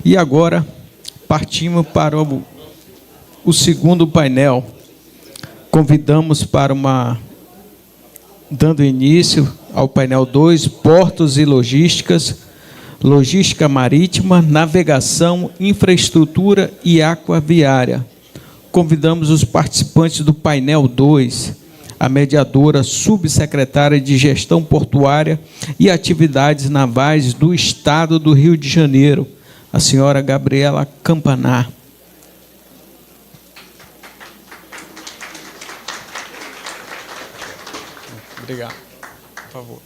E agora partimos para o segundo painel. Convidamos dando início ao painel 2, Portos e Logísticas, Logística Marítima, Navegação, Infraestrutura e Aquaviária. Convidamos os participantes do painel 2, a mediadora subsecretária de Gestão Portuária e Atividades Navais do Estado do Rio de Janeiro, a senhora Gabriela Campanar. Obrigado. Por favor.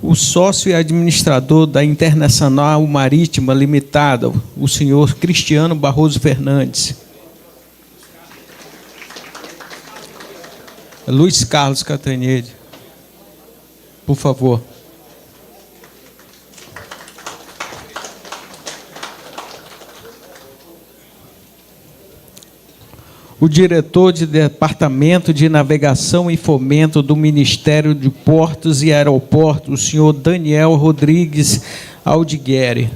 O sócio e administrador da Internacional Marítima Limitada, o senhor Cristiano Barroso Fernandes. Luiz Carlos Catanhede, por favor. O diretor de Departamento de Navegação e Fomento do Ministério de Portos e Aeroportos, o senhor Daniel Rodrigues Aldigueri.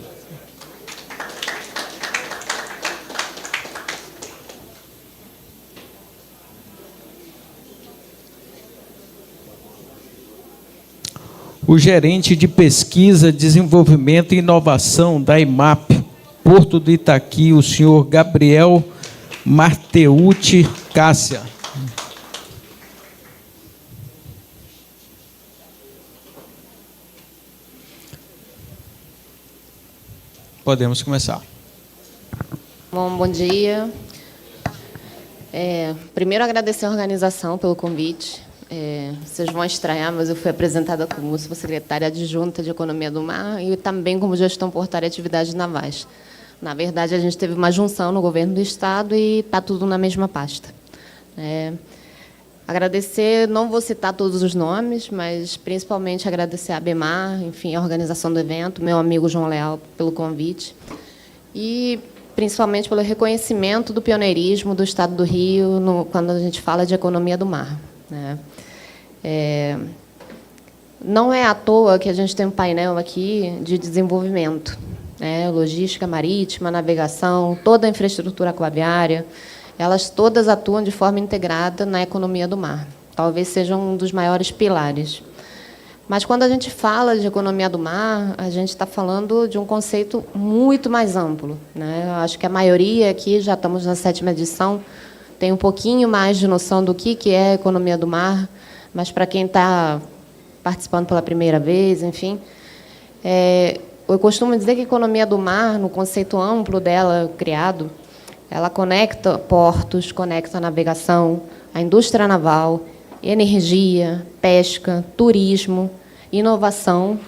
O gerente de Pesquisa, Desenvolvimento e Inovação da IMAP, Porto do Itaqui, o senhor Gabriel Marteucci Cássia. Podemos começar. Bom dia. Primeiro, agradecer a organização pelo convite. Vocês vão estranhar, mas eu fui apresentada como secretária adjunta de Economia do Mar e também como Gestão Portuária e Atividades Navais. Na verdade, a gente teve uma junção no governo do Estado e está tudo na mesma pasta. Agradecer, não vou citar todos os nomes, mas principalmente agradecer a ABEMAR, enfim, a organização do evento, meu amigo João Leal pelo convite, e principalmente pelo reconhecimento do pioneirismo do Estado do Rio quando a gente fala de economia do mar. Não é à toa que a gente tem um painel aqui de desenvolvimento. Logística marítima, navegação, toda a infraestrutura aquaviária, elas todas atuam de forma integrada na economia do mar. Talvez seja um dos maiores pilares. Mas, quando a gente fala de economia do mar, a gente está falando de um conceito muito mais amplo. Eu acho que a maioria aqui, já estamos na 7ª edição, tem um pouquinho mais de noção do que é a economia do mar, mas, para quem está participando pela primeira vez, enfim, eu costumo dizer que a economia do mar, no conceito amplo dela criado, ela conecta portos, conecta a navegação, a indústria naval, energia, pesca, turismo, inovação,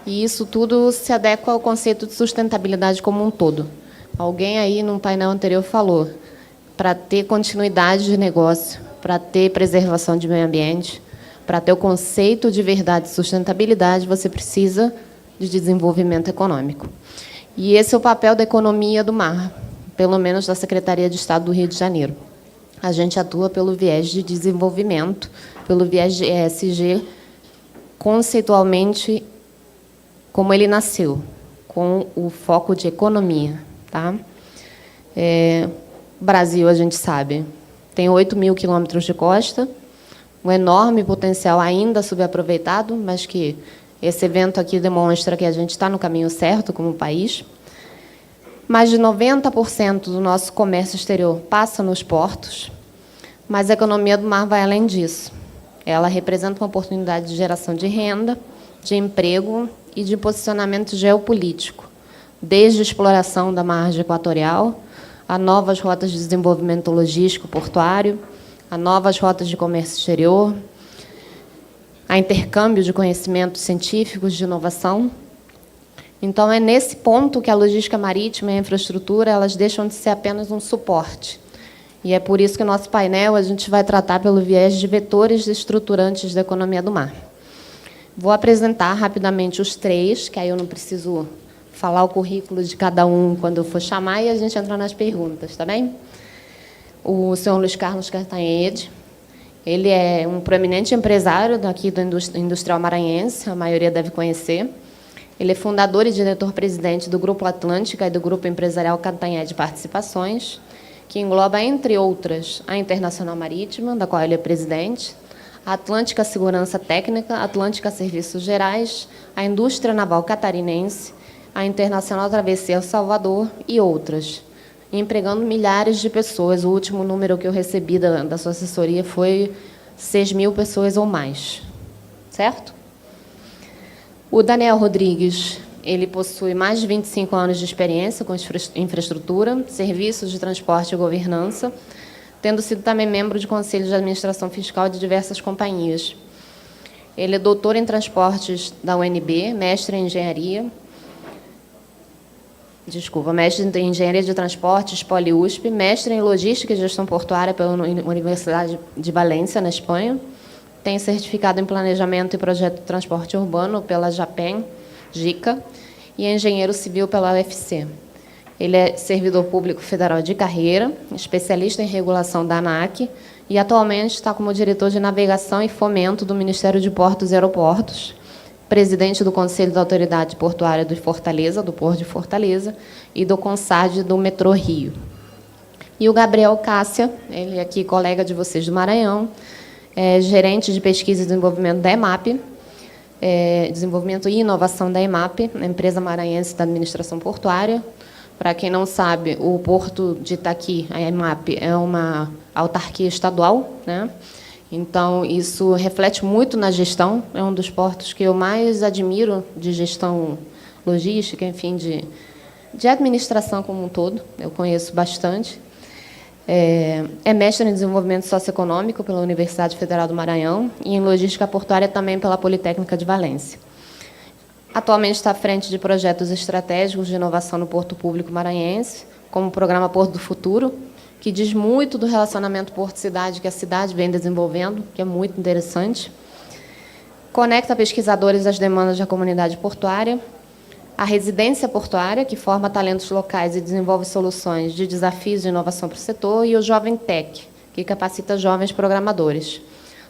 e isso tudo se adequa ao conceito de sustentabilidade como um todo. Alguém aí, no painel anterior, falou, para ter continuidade de negócio, para ter preservação de meio ambiente, para ter o conceito de verdade e sustentabilidade, você precisa de desenvolvimento econômico. E esse é o papel da economia do mar, pelo menos da Secretaria de Estado do Rio de Janeiro. A gente atua pelo viés de desenvolvimento, pelo viés de ESG, conceitualmente, como ele nasceu, com o foco de economia. O Brasil, a gente sabe, tem 8.000 quilômetros de costa, um enorme potencial ainda subaproveitado, mas que esse evento aqui demonstra que a gente está no caminho certo como país. Mais de 90% do nosso comércio exterior passa nos portos, mas a economia do mar vai além disso. Ela representa uma oportunidade de geração de renda, de emprego e de posicionamento geopolítico, desde a exploração da margem equatorial, a novas rotas de desenvolvimento logístico portuário, a novas rotas de comércio exterior, a intercâmbio de conhecimentos científicos, de inovação. Então, é nesse ponto que a logística marítima e a infraestrutura elas deixam de ser apenas um suporte. E é por isso que, no nosso painel, a gente vai tratar pelo viés de vetores estruturantes da economia do mar. Vou apresentar rapidamente os 3, que aí eu não preciso falar o currículo de cada um quando eu for chamar, e a gente entra nas perguntas, tá bem? O senhor Luiz Carlos Castanhede, Ele é um proeminente empresário daqui do Industrial Maranhense, a maioria deve conhecer. Ele é fundador e diretor-presidente do Grupo Atlântica e do Grupo Empresarial Catanhé de Participações, que engloba, entre outras, a Internacional Marítima, da qual ele é presidente, a Atlântica Segurança Técnica, a Atlântica Serviços Gerais, a Indústria Naval Catarinense, a Internacional Travessia Salvador e outras, empregando milhares de pessoas. O último número que eu recebi da sua assessoria foi 6.000 pessoas ou mais. Certo? O Daniel Rodrigues, ele possui mais de 25 anos de experiência com infraestrutura, serviços de transporte e governança, tendo sido também membro de conselhos de administração fiscal de diversas companhias. Ele é doutor em transportes da UNB, mestre em engenharia, mestre em engenharia de transportes, Poli-USP, mestre em logística e gestão portuária pela Universidade de Valência, na Espanha, tem certificado em planejamento e projeto de transporte urbano pela JAPEM, JICA, e é engenheiro civil pela UFC. Ele é servidor público federal de carreira, especialista em regulação da ANAC, e atualmente está como diretor de navegação e fomento do Ministério de Portos e Aeroportos, presidente do Conselho da Autoridade Portuária de Fortaleza, do Porto de Fortaleza, e do CONSAD do Metrô Rio. E o Gabriel Cássia, ele é aqui colega de vocês do Maranhão, é gerente de pesquisa e desenvolvimento da EMAP, desenvolvimento e inovação da EMAP, a empresa maranhense da administração portuária. Para quem não sabe, o Porto de Itaqui, a EMAP, é uma autarquia estadual, né? Então, isso reflete muito na gestão, é um dos portos que eu mais admiro de gestão logística, enfim, de administração como um todo, eu conheço bastante. É mestre em desenvolvimento socioeconômico pela Universidade Federal do Maranhão e em logística portuária também pela Politécnica de Valência. Atualmente está à frente de projetos estratégicos de inovação no Porto Público Maranhense, como o programa Porto do Futuro, que diz muito do relacionamento porto-cidade que a cidade vem desenvolvendo, que é muito interessante. Conecta pesquisadores às demandas da comunidade portuária, a residência portuária, que forma talentos locais e desenvolve soluções de desafios de inovação para o setor, e o Jovem Tech, que capacita jovens programadores.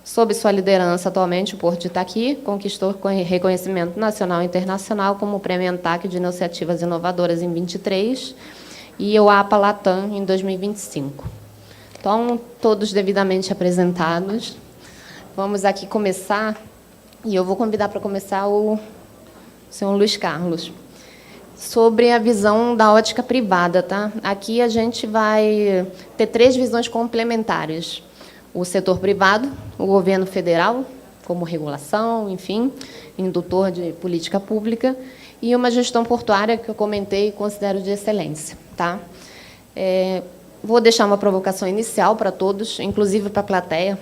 Sob sua liderança, atualmente, o Porto de Itaqui conquistou reconhecimento nacional e internacional como o Prêmio ANTAC de Iniciativas Inovadoras em 2023 e o APA Latam em 2025. Então, todos devidamente apresentados. Vamos aqui começar, e eu vou convidar para começar o senhor Luiz Carlos, sobre a visão da ótica privada. Tá? Aqui a gente vai ter 3 visões complementares. O setor privado, o governo federal, como regulação, enfim, indutor de política pública, e uma gestão portuária que eu comentei e considero de excelência. Tá? Vou deixar uma provocação inicial para todos, inclusive para a plateia,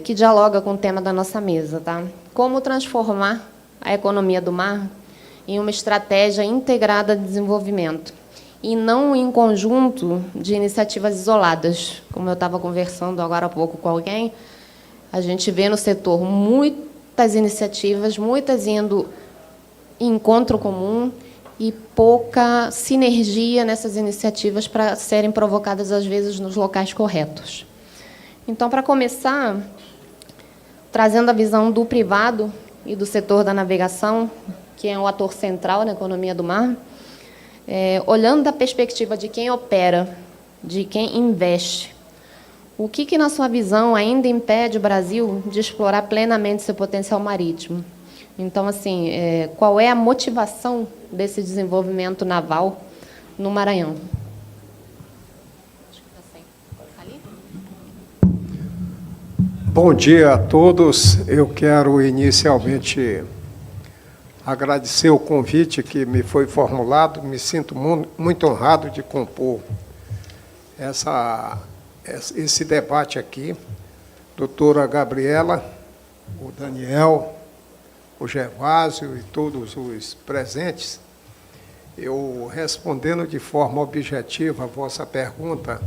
que dialoga com o tema da nossa mesa. Tá? Como transformar a economia do mar em uma estratégia integrada de desenvolvimento, e não em conjunto de iniciativas isoladas. Como eu estava conversando agora há pouco com alguém, a gente vê no setor muitas iniciativas, muitas indo em encontro comum e pouca sinergia nessas iniciativas para serem provocadas, às vezes, nos locais corretos. Então, para começar, trazendo a visão do privado e do setor da navegação, que é um ator central na economia do mar, olhando da perspectiva de quem opera, de quem investe, o que, na sua visão, ainda impede o Brasil de explorar plenamente seu potencial marítimo? Então, assim, qual é a motivação desse desenvolvimento naval no Maranhão? Bom dia a todos. Eu quero inicialmente agradecer o convite que me foi formulado. Me sinto muito honrado de compor esse debate aqui. Doutora Gabriela, o Daniel, o Gervásio e todos os presentes, eu, respondendo de forma objetiva a vossa pergunta,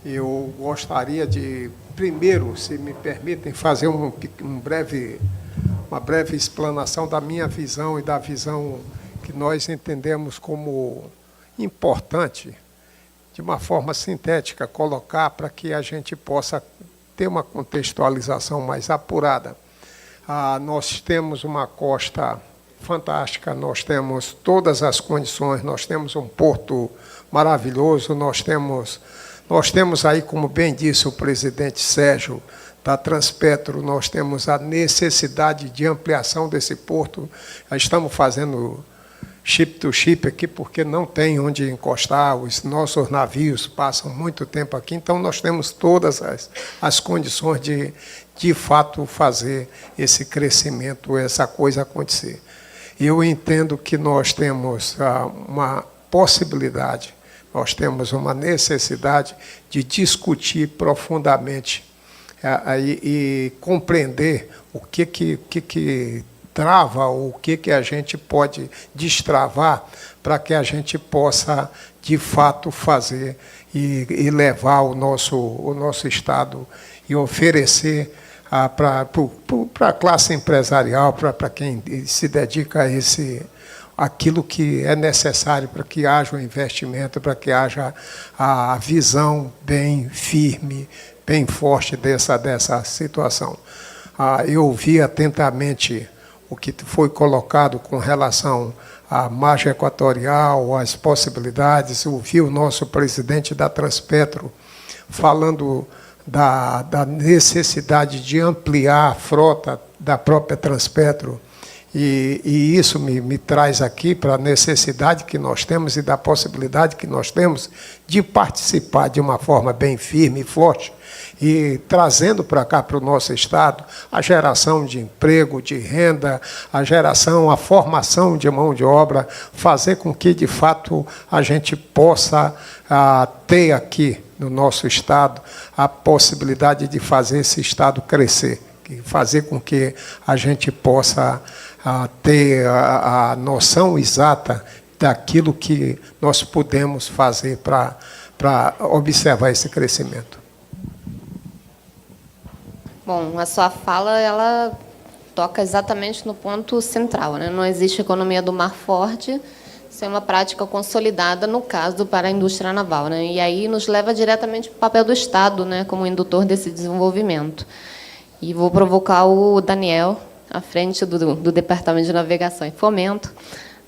eu gostaria de, primeiro, se me permitem, fazer uma breve explanação da minha visão e da visão que nós entendemos como importante, de uma forma sintética, colocar para que a gente possa ter uma contextualização mais apurada. Nós temos uma costa fantástica, nós temos todas as condições, nós temos um porto maravilhoso, nós temos aí, como bem disse o presidente Sérgio, da Transpetro, nós temos a necessidade de ampliação desse porto. Estamos fazendo ship-to-ship aqui, porque não tem onde encostar, os nossos navios passam muito tempo aqui, então nós temos todas as condições de fato, fazer esse crescimento, essa coisa acontecer. Eu entendo que nós temos uma possibilidade, nós temos uma necessidade de discutir profundamente e compreender o que trava, ou o que a gente pode destravar para que a gente possa, de fato, fazer e levar o nosso Estado e oferecer para a classe empresarial, para quem se dedica a aquilo que é necessário para que haja um investimento, para que haja a visão bem firme, bem forte dessa situação. Eu ouvi atentamente o que foi colocado com relação à margem equatorial, às possibilidades. Ouvi o nosso presidente da Transpetro falando da necessidade de ampliar a frota da própria Transpetro, e isso me traz aqui para a necessidade que nós temos e da possibilidade que nós temos de participar de uma forma bem firme e forte, e trazendo para cá, para o nosso Estado, a geração de emprego, de renda, a formação de mão de obra, fazer com que, de fato, a gente possa ter aqui no nosso Estado a possibilidade de fazer esse Estado crescer, fazer com que a gente possa ter a noção exata daquilo que nós podemos fazer para observar esse crescimento. Bom, a sua fala, ela toca exatamente no ponto central, né? Não existe economia do mar forte sem uma prática consolidada, no caso, para a indústria naval, né? E aí nos leva diretamente para o papel do Estado, né, como indutor desse desenvolvimento. E vou provocar o Daniel, à frente do Departamento de Navegação e Fomento,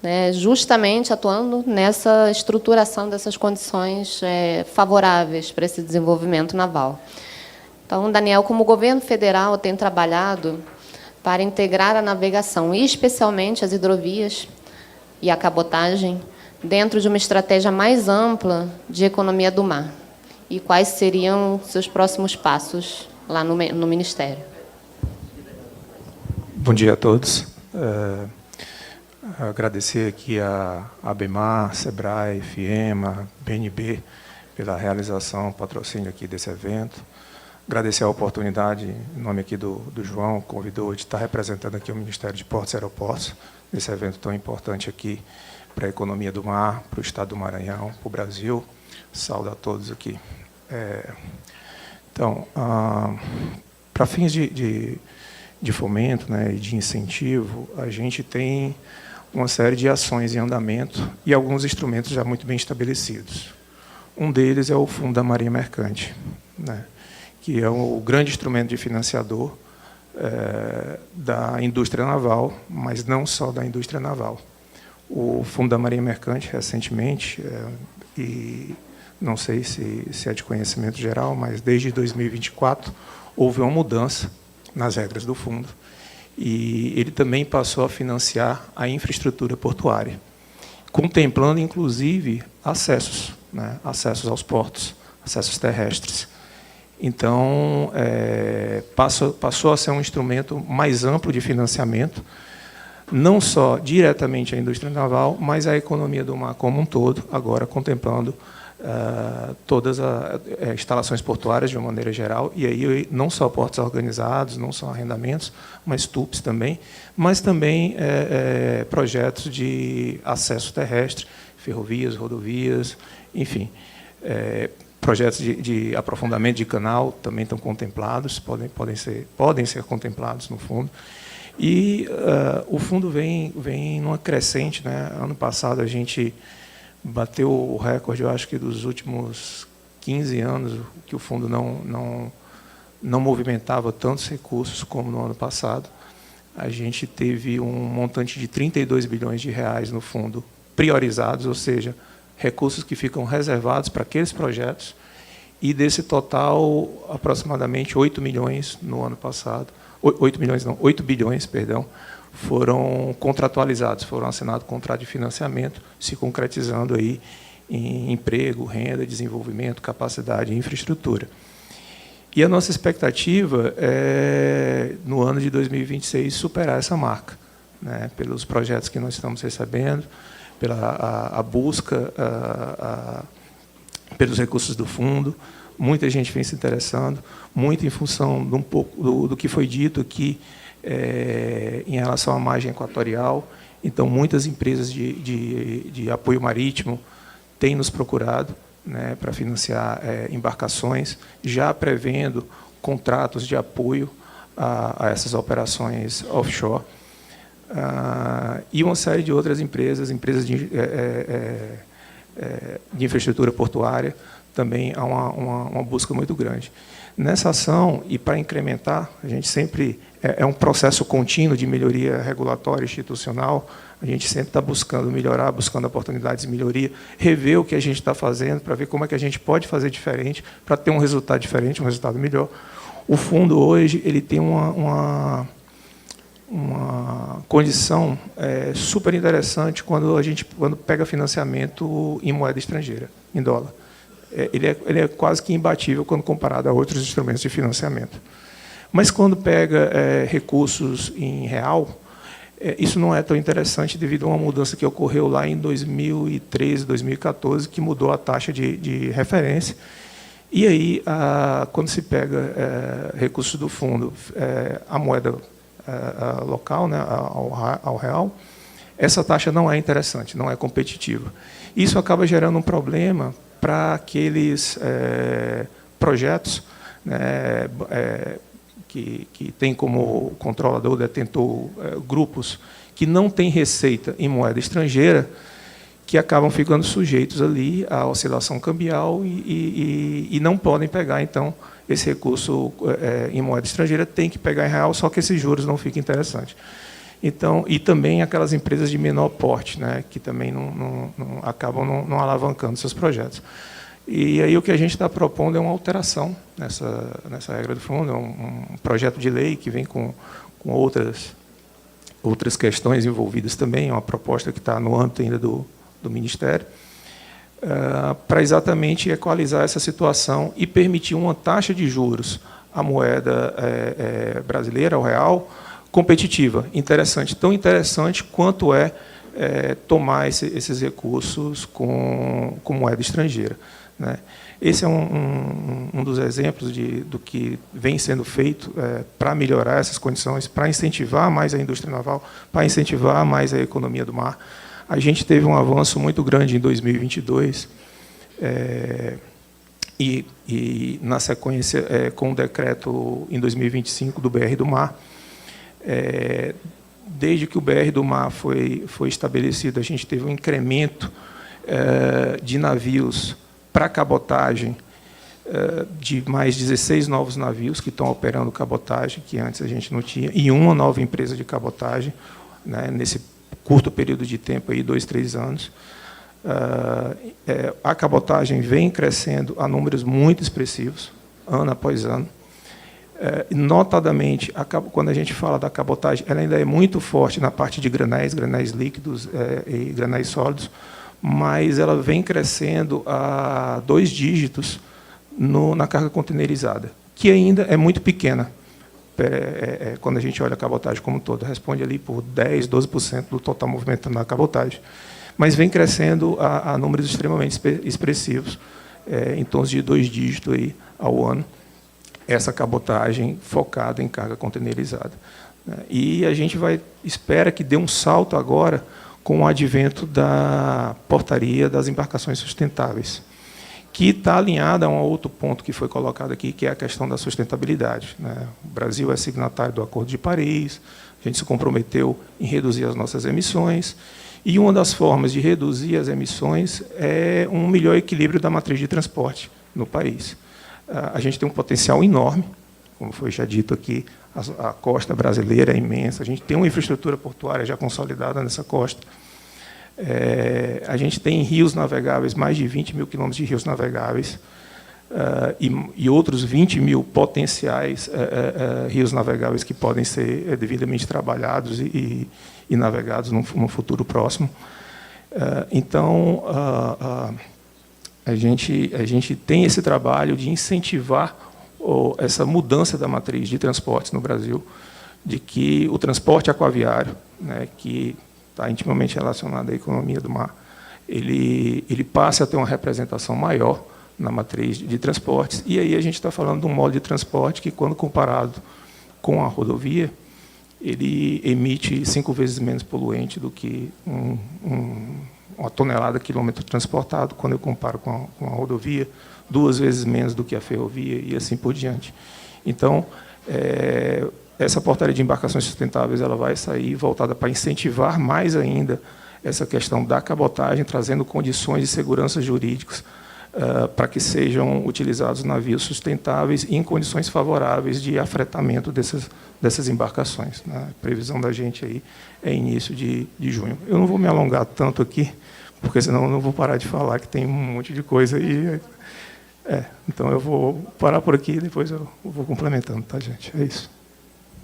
né, justamente atuando nessa estruturação dessas condições favoráveis para esse desenvolvimento naval. Então, Daniel, como o governo federal tem trabalhado para integrar a navegação, e especialmente as hidrovias e a cabotagem, dentro de uma estratégia mais ampla de economia do mar? E quais seriam seus próximos passos lá no Ministério? Bom dia a todos. Agradecer aqui a ABEMAR, SEBRAE, FIEMA, BNB, pela realização, patrocínio aqui desse evento. Agradecer a oportunidade, em nome aqui do João, convidou de estar representando aqui o Ministério de Portos e Aeroportos, nesse evento tão importante aqui para a economia do mar, para o Estado do Maranhão, para o Brasil. Saúdo a todos aqui. Então, para fins de fomento, né, e de incentivo, a gente tem uma série de ações em andamento e alguns instrumentos já muito bem estabelecidos. Um deles é o Fundo da Marinha Mercante, né, que é o grande instrumento de financiador da indústria naval, mas não só da indústria naval. O Fundo da Marinha Mercante, recentemente, e não sei se é de conhecimento geral, mas desde 2024 houve uma mudança nas regras do fundo, e ele também passou a financiar a infraestrutura portuária, contemplando, inclusive, acessos, né, acessos aos portos, acessos terrestres. Então, passou a ser um instrumento mais amplo de financiamento, não só diretamente à indústria naval, mas à economia do mar como um todo, agora contemplando todas as instalações portuárias de uma maneira geral, e aí não só portos organizados, não só arrendamentos, mas TUPs também, mas também projetos de acesso terrestre, ferrovias, rodovias, enfim. Projetos de aprofundamento de canal também estão contemplados, podem ser contemplados no fundo. E o fundo vem numa crescente, né? Ano passado a gente bateu o recorde, eu acho que dos últimos 15 anos, que o fundo não movimentava tantos recursos como no ano passado. A gente teve um montante de 32 bilhões de reais no fundo priorizados, ou seja, recursos que ficam reservados para aqueles projetos, e desse total, aproximadamente 8 milhões no ano passado, 8 bilhões, perdão, foram contratualizados, foram assinados contrato de financiamento, se concretizando aí em emprego, renda, desenvolvimento, capacidade e infraestrutura. E a nossa expectativa é, no ano de 2026, superar essa marca, né, pelos projetos que nós estamos recebendo, pela a busca pelos recursos do fundo. Muita gente vem se interessando, muito em função de um pouco do que foi dito aqui em relação à margem equatorial. Então, muitas empresas de apoio marítimo têm nos procurado, né, para financiar embarcações, já prevendo contratos de apoio a essas operações offshore. E uma série de outras empresas de infraestrutura portuária, também há uma busca muito grande. Nessa ação, e para incrementar, a gente sempre é um processo contínuo de melhoria regulatória e institucional, a gente sempre está buscando melhorar, buscando oportunidades de melhoria, rever o que a gente está fazendo, para ver como é que a gente pode fazer diferente, para ter um resultado diferente, um resultado melhor. O fundo, hoje, ele tem uma condição super interessante quando pega financiamento em moeda estrangeira, em dólar. Ele é quase que imbatível quando comparado a outros instrumentos de financiamento. Mas quando pega recursos em real, isso não é tão interessante devido a uma mudança que ocorreu lá em 2013, 2014, que mudou a taxa de referência. E aí, quando se pega recursos do fundo, a moeda local, né, ao real, essa taxa não é interessante, não é competitiva. Isso acaba gerando um problema para aqueles projetos, né, que tem como controlador, detentor, grupos que não têm receita em moeda estrangeira, que acabam ficando sujeitos ali à oscilação cambial e não podem pegar, então, esse recurso em moeda estrangeira, tem que pegar em real, só que esses juros não ficam interessantes. Então, e também aquelas empresas de menor porte, né, que também acabam não alavancando seus projetos. E aí o que a gente está propondo é uma alteração nessa regra do fundo, é um projeto de lei que vem com outras questões envolvidas também, é uma proposta que está no âmbito ainda do Ministério, para exatamente equalizar essa situação e permitir uma taxa de juros à moeda brasileira, ao real, competitiva, interessante, tão interessante quanto tomar esses recursos com moeda estrangeira, né? Esse é um dos exemplos do que vem sendo feito para melhorar essas condições, para incentivar mais a indústria naval, para incentivar mais a economia do mar. A gente teve um avanço muito grande em 2022, e na sequência, com o decreto em 2025 do BR do Mar. Desde que o BR do Mar foi estabelecido, a gente teve um incremento de navios para cabotagem, de mais 16 novos navios que estão operando cabotagem, que antes a gente não tinha, e uma nova empresa de cabotagem, né, nesse curto período de tempo, aí, 2, 3 anos. A cabotagem vem crescendo a números muito expressivos, ano após ano. Notadamente, quando a gente fala da cabotagem, ela ainda é muito forte na parte de granéis líquidos e granéis sólidos, mas ela vem crescendo a 2 dígitos na carga containerizada, que ainda é muito pequena. Quando a gente olha a cabotagem como um todo, responde ali por 10%, 12% do total movimento na cabotagem, mas vem crescendo a números extremamente expressivos, em torno de 2 dígitos aí ao ano, essa cabotagem focada em carga containerizada. E a gente espera que dê um salto agora com o advento da portaria das embarcações sustentáveis, que está alinhada a um outro ponto que foi colocado aqui, que é a questão da sustentabilidade, né? O Brasil é signatário do Acordo de Paris, a gente se comprometeu em reduzir as nossas emissões, e uma das formas de reduzir as emissões é um melhor equilíbrio da matriz de transporte no país. A gente tem um potencial enorme como foi já dito aqui, a costa brasileira é imensa, a gente tem uma infraestrutura portuária já consolidada nessa costa. A gente tem rios navegáveis, mais de 20 mil quilômetros de rios navegáveis, e outros 20 mil potenciais rios navegáveis que podem ser devidamente trabalhados e navegados num futuro próximo. Então, a gente tem esse trabalho de incentivar essa mudança da matriz de transportes no Brasil, de que o transporte aquaviário, né, que está intimamente relacionado à economia do mar, ele passe a ter uma representação maior na matriz de transportes. E aí a gente está falando de um modo de transporte que, quando comparado com a rodovia, ele emite 5 vezes menos poluente do que uma tonelada quilômetro transportado, quando eu comparo com a rodovia, 2 vezes menos do que a ferrovia e assim por diante. Então, essa portaria de embarcações sustentáveis ela vai sair voltada para incentivar mais ainda essa questão da cabotagem, trazendo condições de segurança jurídicas para que sejam utilizados navios sustentáveis e em condições favoráveis de afretamento dessas embarcações. A previsão da gente aí é início de junho. Eu não vou me alongar tanto aqui, porque senão eu não vou parar de falar, que tem um monte de coisa aí. Então eu vou parar por aqui e depois eu vou complementando, tá, gente? É isso.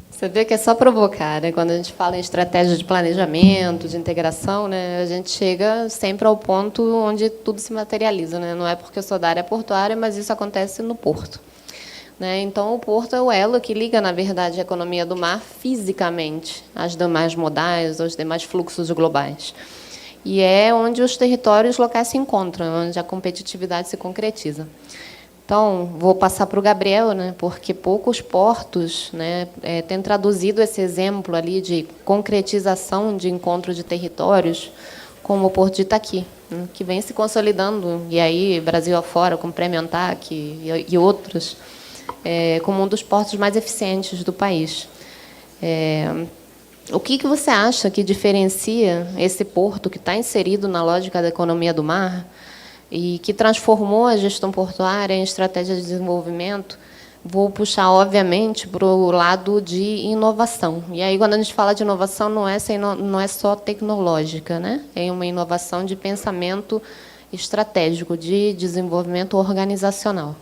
Você vê que é só provocar, né? Quando a gente fala em estratégia de planejamento, de integração, né, a gente chega sempre ao ponto onde tudo se materializa, né? Não é porque eu sou da área portuária, mas isso acontece no porto, né? Então, o porto é o elo que liga, na verdade, a economia do mar fisicamente às demais modais, aos demais fluxos globais. E é onde os territórios locais se encontram, onde a competitividade se concretiza. Então, vou passar para o Gabriel, né, porque poucos portos, né, têm traduzido esse exemplo ali de concretização de encontro de territórios, como o Porto de Itaqui, né, que vem se consolidando, e aí Brasil afora, como Prêmio ANTAC e outros, como um dos portos mais eficientes do país. O que você acha que diferencia esse porto que está inserido na lógica da economia do mar e que transformou a gestão portuária em estratégia de desenvolvimento? Vou puxar, obviamente, para o lado de inovação. E aí, quando a gente fala de inovação, não é só tecnológica, né? É uma inovação de pensamento estratégico, de desenvolvimento organizacional.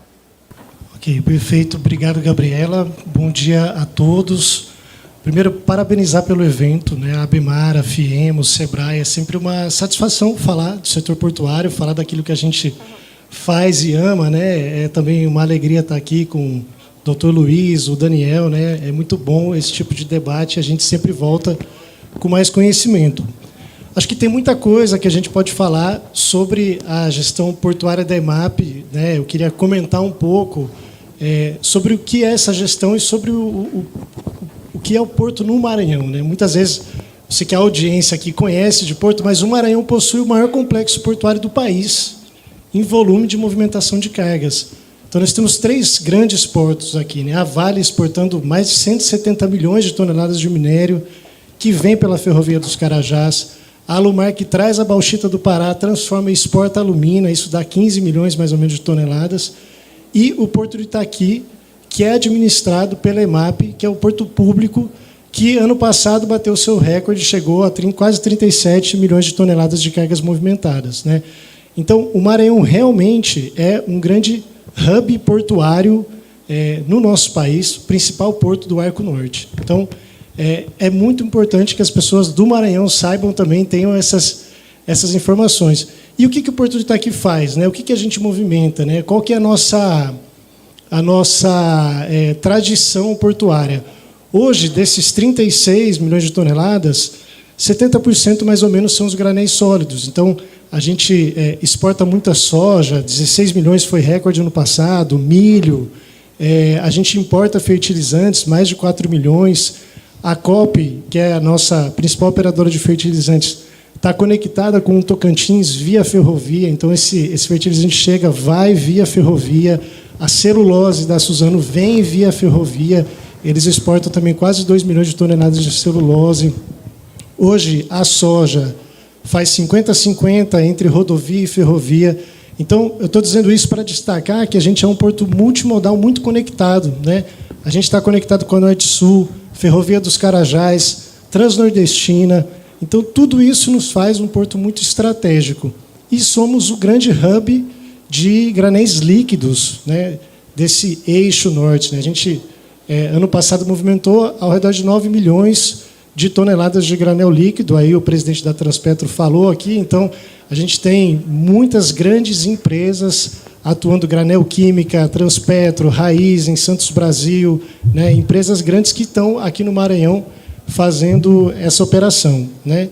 Ok, perfeito. Obrigado, Gabriela. Bom dia a todos. Primeiro, parabenizar pelo evento, né? A ABMAR, a FIEM, o SEBRAE, é sempre uma satisfação falar do setor portuário, falar daquilo que a gente faz e ama, né? É também uma alegria estar aqui com o Dr. Luiz, o Daniel, né? É muito bom esse tipo de debate, a gente sempre volta com mais conhecimento. Acho que tem muita coisa que a gente pode falar sobre a gestão portuária da EMAP, né? Eu queria comentar um pouco sobre o que é essa gestão e sobre o que é o porto no Maranhão, né? Muitas vezes, você que a audiência aqui conhece de porto, mas o Maranhão possui o maior complexo portuário do país em volume de movimentação de cargas. Então, nós temos 3 grandes portos aqui, né? A Vale exportando mais de 170 milhões de toneladas de minério, que vem pela Ferrovia dos Carajás. A Alumar, que traz a bauxita do Pará, transforma e exporta alumina, isso dá 15 milhões, mais ou menos, de toneladas. E o Porto de Itaqui, que é administrado pela EMAP, que é o porto público, que ano passado bateu seu recorde, chegou a quase 37 milhões de toneladas de cargas movimentadas, né? Então, o Maranhão realmente é um grande hub portuário no nosso país, principal porto do Arco Norte. Então, é muito importante que as pessoas do Maranhão saibam também, tenham essas informações. E o que o Porto de Itaqui faz, né? O que a gente movimenta, né? Qual que é a nossa tradição portuária? Hoje, desses 36 milhões de toneladas, 70% mais ou menos são os granéis sólidos. Então, a gente exporta muita soja, 16 milhões foi recorde ano passado, milho, a gente importa fertilizantes, mais de 4 milhões. A COP, que é a nossa principal operadora de fertilizantes, está conectada com o Tocantins via ferrovia, então esse fertilizante vai via ferrovia. A celulose da Suzano vem via ferrovia, eles exportam também quase 2 milhões de toneladas de celulose. Hoje, a soja faz 50-50 entre rodovia e ferrovia. Então, eu estou dizendo isso para destacar que a gente é um porto multimodal muito conectado, né? A gente está conectado com a Norte-Sul, Ferrovia dos Carajás, Transnordestina. Então, tudo isso nos faz um porto muito estratégico. E somos o grande hub de granéis líquidos, né, desse eixo norte. Né? A gente, ano passado, movimentou ao redor de 9 milhões de toneladas de granel líquido. Aí o presidente da Transpetro falou aqui. Então, a gente tem muitas grandes empresas atuando, Granel Química, Transpetro, Raízen, Santos Brasil, né, empresas grandes que estão aqui no Maranhão fazendo essa operação. Né?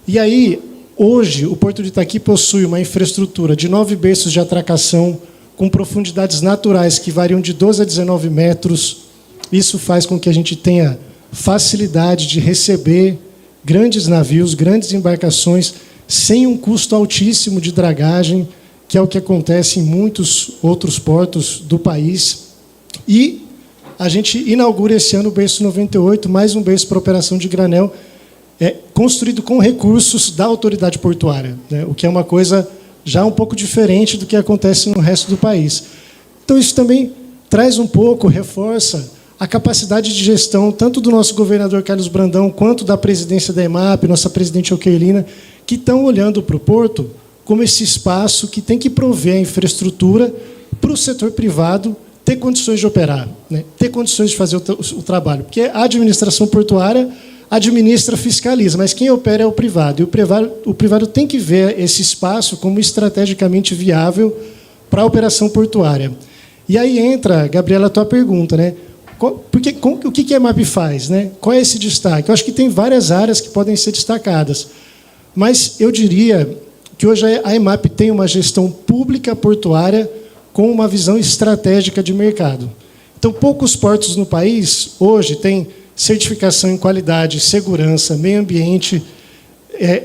E aí, hoje, o Porto de Itaqui possui uma infraestrutura de 9 berços de atracação, com profundidades naturais que variam de 12 a 19 metros. Isso faz com que a gente tenha facilidade de receber grandes navios, grandes embarcações, sem um custo altíssimo de dragagem, que é o que acontece em muitos outros portos do país. E a gente inaugura esse ano o berço 98, mais um berço para operação de granel, construído com recursos da autoridade portuária, né, o que é uma coisa já um pouco diferente do que acontece no resto do país. Então, isso também traz um pouco, reforça a capacidade de gestão, tanto do nosso governador Carlos Brandão, quanto da presidência da EMAP, nossa presidente Oquelina, que estão olhando para o porto como esse espaço que tem que prover a infraestrutura para o setor privado ter condições de operar, né? Ter condições de fazer o trabalho. Porque a administração portuária administra, fiscaliza, mas quem opera é o privado. E o privado tem que ver esse espaço como estrategicamente viável para a operação portuária. E aí entra, Gabriela, a tua pergunta, né? O que a EMAP faz? Né? Qual é esse destaque? Eu acho que tem várias áreas que podem ser destacadas, mas eu diria que hoje a EMAP tem uma gestão pública portuária com uma visão estratégica de mercado. Então, poucos portos no país hoje têm certificação em qualidade, segurança, meio ambiente,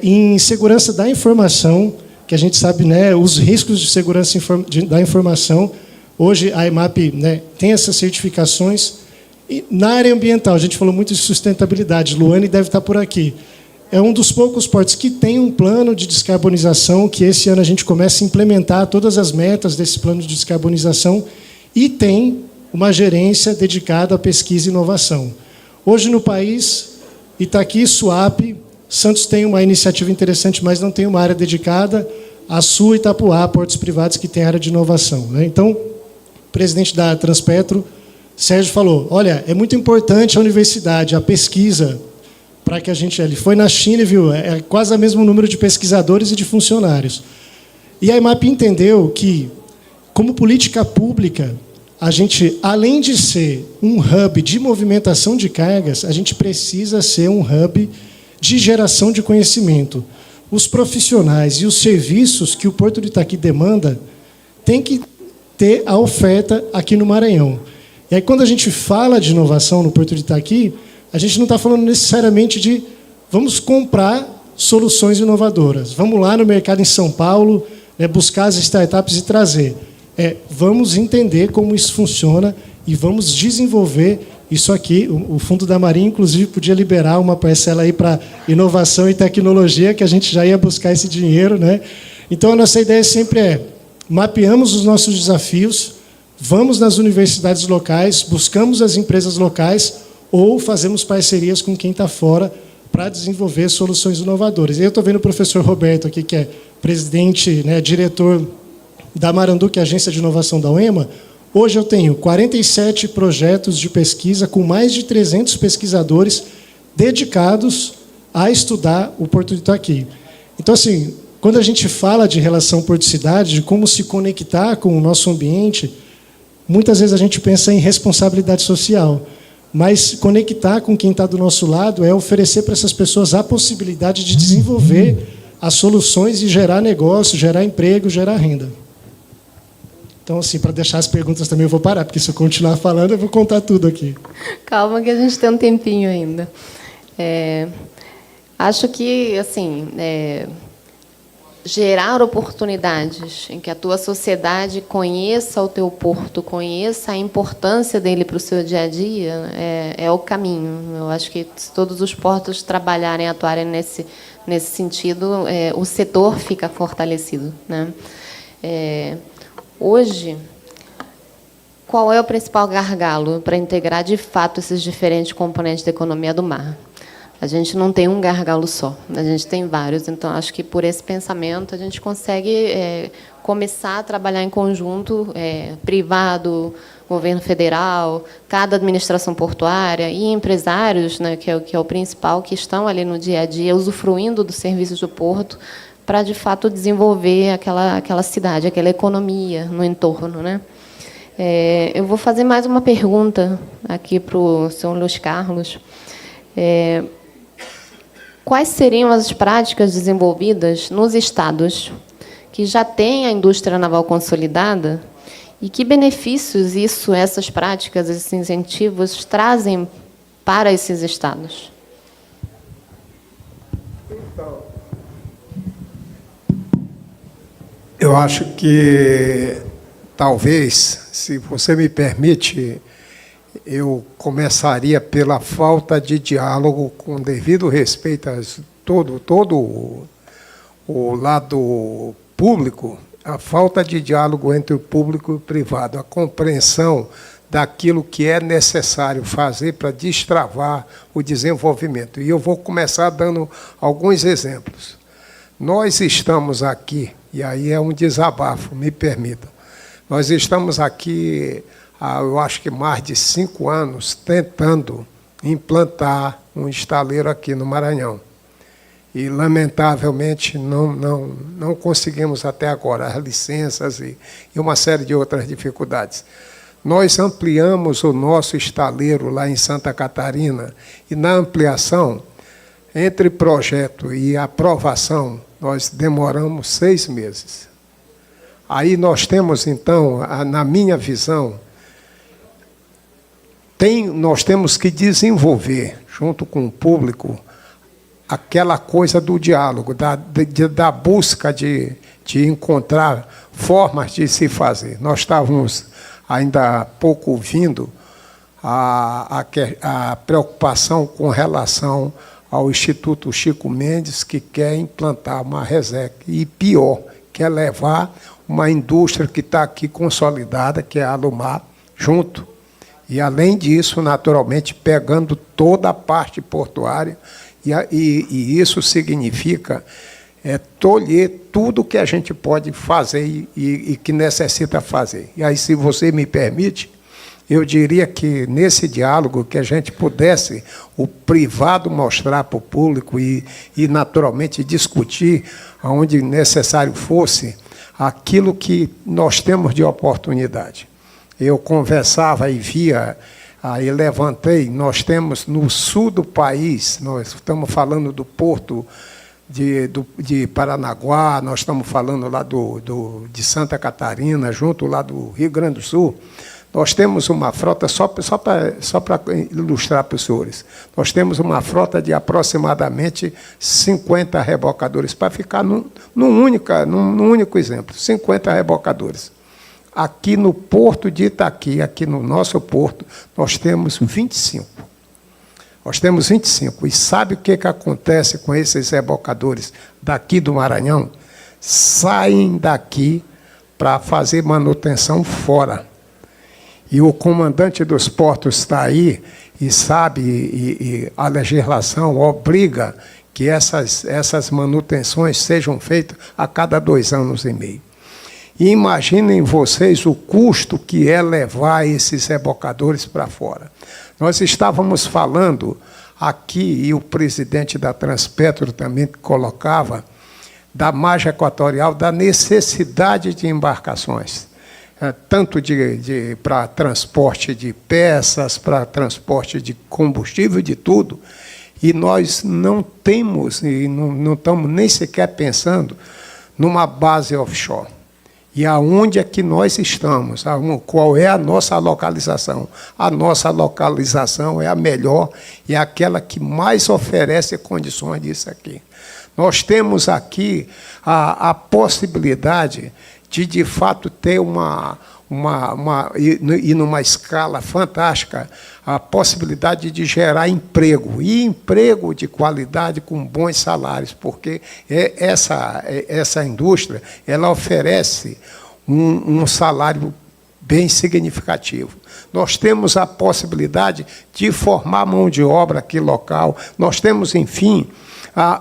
em segurança da informação, que a gente sabe, né, os riscos de segurança da informação. Hoje, a EMAP, né, tem essas certificações. E na área ambiental, a gente falou muito de sustentabilidade. Luane deve estar por aqui. É um dos poucos portos que tem um plano de descarbonização, que esse ano a gente começa a implementar todas as metas desse plano de descarbonização, e tem uma gerência dedicada à pesquisa e inovação. Hoje, no país, Itaqui, Suape, Santos tem uma iniciativa interessante, mas não tem uma área dedicada. A Sul e Itapuá, portos privados que têm área de inovação. Né? Então, o presidente da Transpetro, Sérgio, falou, olha, é muito importante a universidade, a pesquisa, para que a gente... Ele foi na China e viu, é quase o mesmo número de pesquisadores e de funcionários. E a EMAP entendeu que, como política pública, a gente, além de ser um hub de movimentação de cargas, a gente precisa ser um hub de geração de conhecimento. Os profissionais e os serviços que o Porto de Itaqui demanda têm que ter a oferta aqui no Maranhão. E aí, quando a gente fala de inovação no Porto de Itaqui, a gente não está falando necessariamente de vamos comprar soluções inovadoras. Vamos lá no mercado em São Paulo, né, buscar as startups e trazer. Vamos entender como isso funciona e vamos desenvolver isso aqui. O Fundo da Marinha, inclusive, podia liberar uma parcela aí para inovação e tecnologia, que a gente já ia buscar esse dinheiro. Né? Então, a nossa ideia sempre mapeamos os nossos desafios, vamos nas universidades locais, buscamos as empresas locais ou fazemos parcerias com quem está fora para desenvolver soluções inovadoras. Eu estou vendo o professor Roberto aqui, que é presidente, né, diretor da Maranduc, que é a agência de inovação da UEMA. Hoje eu tenho 47 projetos de pesquisa com mais de 300 pesquisadores dedicados a estudar o Porto de Itaqui. Então, assim, quando a gente fala de relação porto-cidade, de como se conectar com o nosso ambiente, muitas vezes a gente pensa em responsabilidade social, mas conectar com quem está do nosso lado é oferecer para essas pessoas a possibilidade de desenvolver as soluções e gerar negócio, gerar emprego, gerar renda. Então, assim, para deixar as perguntas também eu vou parar, porque se eu continuar falando, eu vou contar tudo aqui. Calma que a gente tem um tempinho ainda. Acho que, assim, gerar oportunidades em que a tua sociedade conheça o teu porto, conheça a importância dele para o seu dia a dia, é o caminho. Eu acho que se todos os portos trabalharem, atuarem nesse sentido, o setor fica fortalecido. Né? Hoje, qual é o principal gargalo para integrar, de fato, esses diferentes componentes da economia do mar? A gente não tem um gargalo só, a gente tem vários. Então, acho que, por esse pensamento, a gente consegue começar a trabalhar em conjunto, privado, governo federal, cada administração portuária e empresários, né, que é o principal, que estão ali no dia a dia, usufruindo dos serviços do porto, para, de fato, desenvolver aquela cidade, aquela economia no entorno, né? Eu vou fazer mais uma pergunta aqui para o senhor Luiz Carlos. Quais seriam as práticas desenvolvidas nos estados que já têm a indústria naval consolidada e que benefícios essas práticas, esses incentivos trazem para esses estados? Então, eu acho que, talvez, se você me permite, eu começaria pela falta de diálogo, com devido respeito a todo o lado público, a falta de diálogo entre o público e o privado, a compreensão daquilo que é necessário fazer para destravar o desenvolvimento. E eu vou começar dando alguns exemplos. Nós estamos aqui, e aí é um desabafo, me permitam, nós estamos aqui eu acho que mais de 5 anos, tentando implantar um estaleiro aqui no Maranhão. E, lamentavelmente, não conseguimos até agora as licenças e uma série de outras dificuldades. Nós ampliamos o nosso estaleiro lá em Santa Catarina, e, na ampliação, entre projeto e aprovação, nós demoramos 6 meses. Aí nós temos, então, na minha visão, nós temos que desenvolver, junto com o público, aquela coisa do diálogo, da busca de encontrar formas de se fazer. Nós estávamos ainda há pouco ouvindo a preocupação com relação ao Instituto Chico Mendes, que quer implantar uma RESEC, e pior, quer levar uma indústria que está aqui consolidada, que é a Alumar, junto. E, além disso, naturalmente, pegando toda a parte portuária, e isso significa tolher tudo que a gente pode fazer e que necessita fazer. E aí, se você me permite, eu diria que, nesse diálogo, que a gente pudesse, o privado, mostrar para o público e, naturalmente, discutir, onde necessário fosse, aquilo que nós temos de oportunidade. Eu conversava e via, aí levantei, nós temos no sul do país, nós estamos falando do porto de Paranaguá, nós estamos falando lá de Santa Catarina, junto lá do Rio Grande do Sul. Nós temos uma frota, só para ilustrar para os senhores, nós temos uma frota de aproximadamente 50 rebocadores, para ficar num único exemplo, 50 rebocadores. Aqui no porto de Itaqui, aqui no nosso porto, nós temos 25. Nós temos 25. E sabe o que acontece com esses rebocadores daqui do Maranhão? Saem daqui para fazer manutenção fora. E o comandante dos portos está aí e sabe, e a legislação obriga que essas manutenções sejam feitas a cada 2 anos e meio. E imaginem vocês o custo que é levar esses rebocadores para fora. Nós estávamos falando aqui, e o presidente da Transpetro também colocava, da margem equatorial, da necessidade de embarcações, tanto para transporte de peças, para transporte de combustível, de tudo. E nós não temos, e não estamos nem sequer pensando numa base offshore. E aonde é que nós estamos? Qual é a nossa localização? A nossa localização é a melhor e é aquela que mais oferece condições disso aqui. Nós temos aqui a possibilidade de fato, ter e numa escala fantástica, a possibilidade de gerar emprego, e emprego de qualidade com bons salários, porque essa indústria ela oferece um salário bem significativo. Nós temos a possibilidade de formar mão de obra aqui local, nós temos, enfim,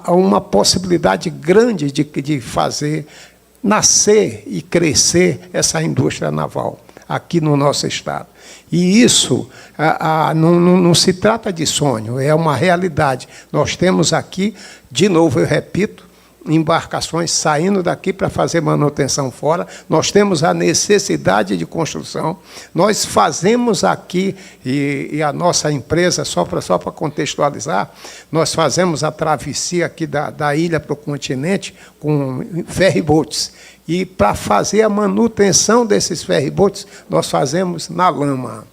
uma possibilidade grande de fazer nascer e crescer essa indústria naval aqui no nosso estado. E isso não se trata de sonho, é uma realidade. Nós temos aqui, de novo eu repito, embarcações saindo daqui para fazer manutenção fora, nós temos a necessidade de construção, nós fazemos aqui, e a nossa empresa, só para contextualizar, nós fazemos a travessia aqui da ilha para o continente com ferryboats, e para fazer a manutenção desses ferryboats, nós fazemos na lama.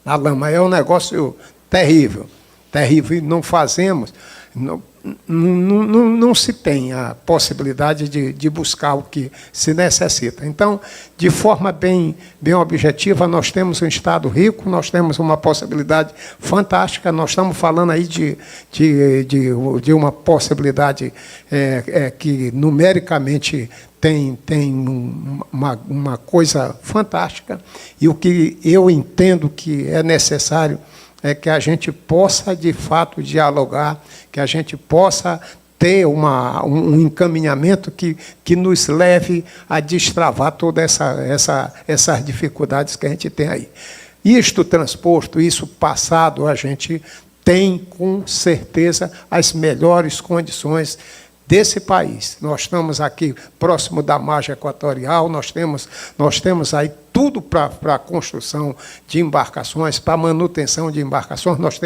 Na lama é um negócio terrível, terrível, e não fazemos... Não se tem a possibilidade de buscar o que se necessita. Então, de forma bem objetiva, nós temos um Estado rico, nós temos uma possibilidade fantástica, nós estamos falando aí de uma possibilidade que, numericamente, tem uma coisa fantástica, e o que eu entendo que é necessário é que a gente possa, de fato, dialogar, que a gente possa ter um encaminhamento que nos leve a destravar todas essas dificuldades que a gente tem aí. Isto transposto, isso passado, a gente tem, com certeza, as melhores condições desse país. Nós estamos aqui próximo da margem equatorial, nós temos aí tudo para a construção de embarcações, para a manutenção de embarcações, nós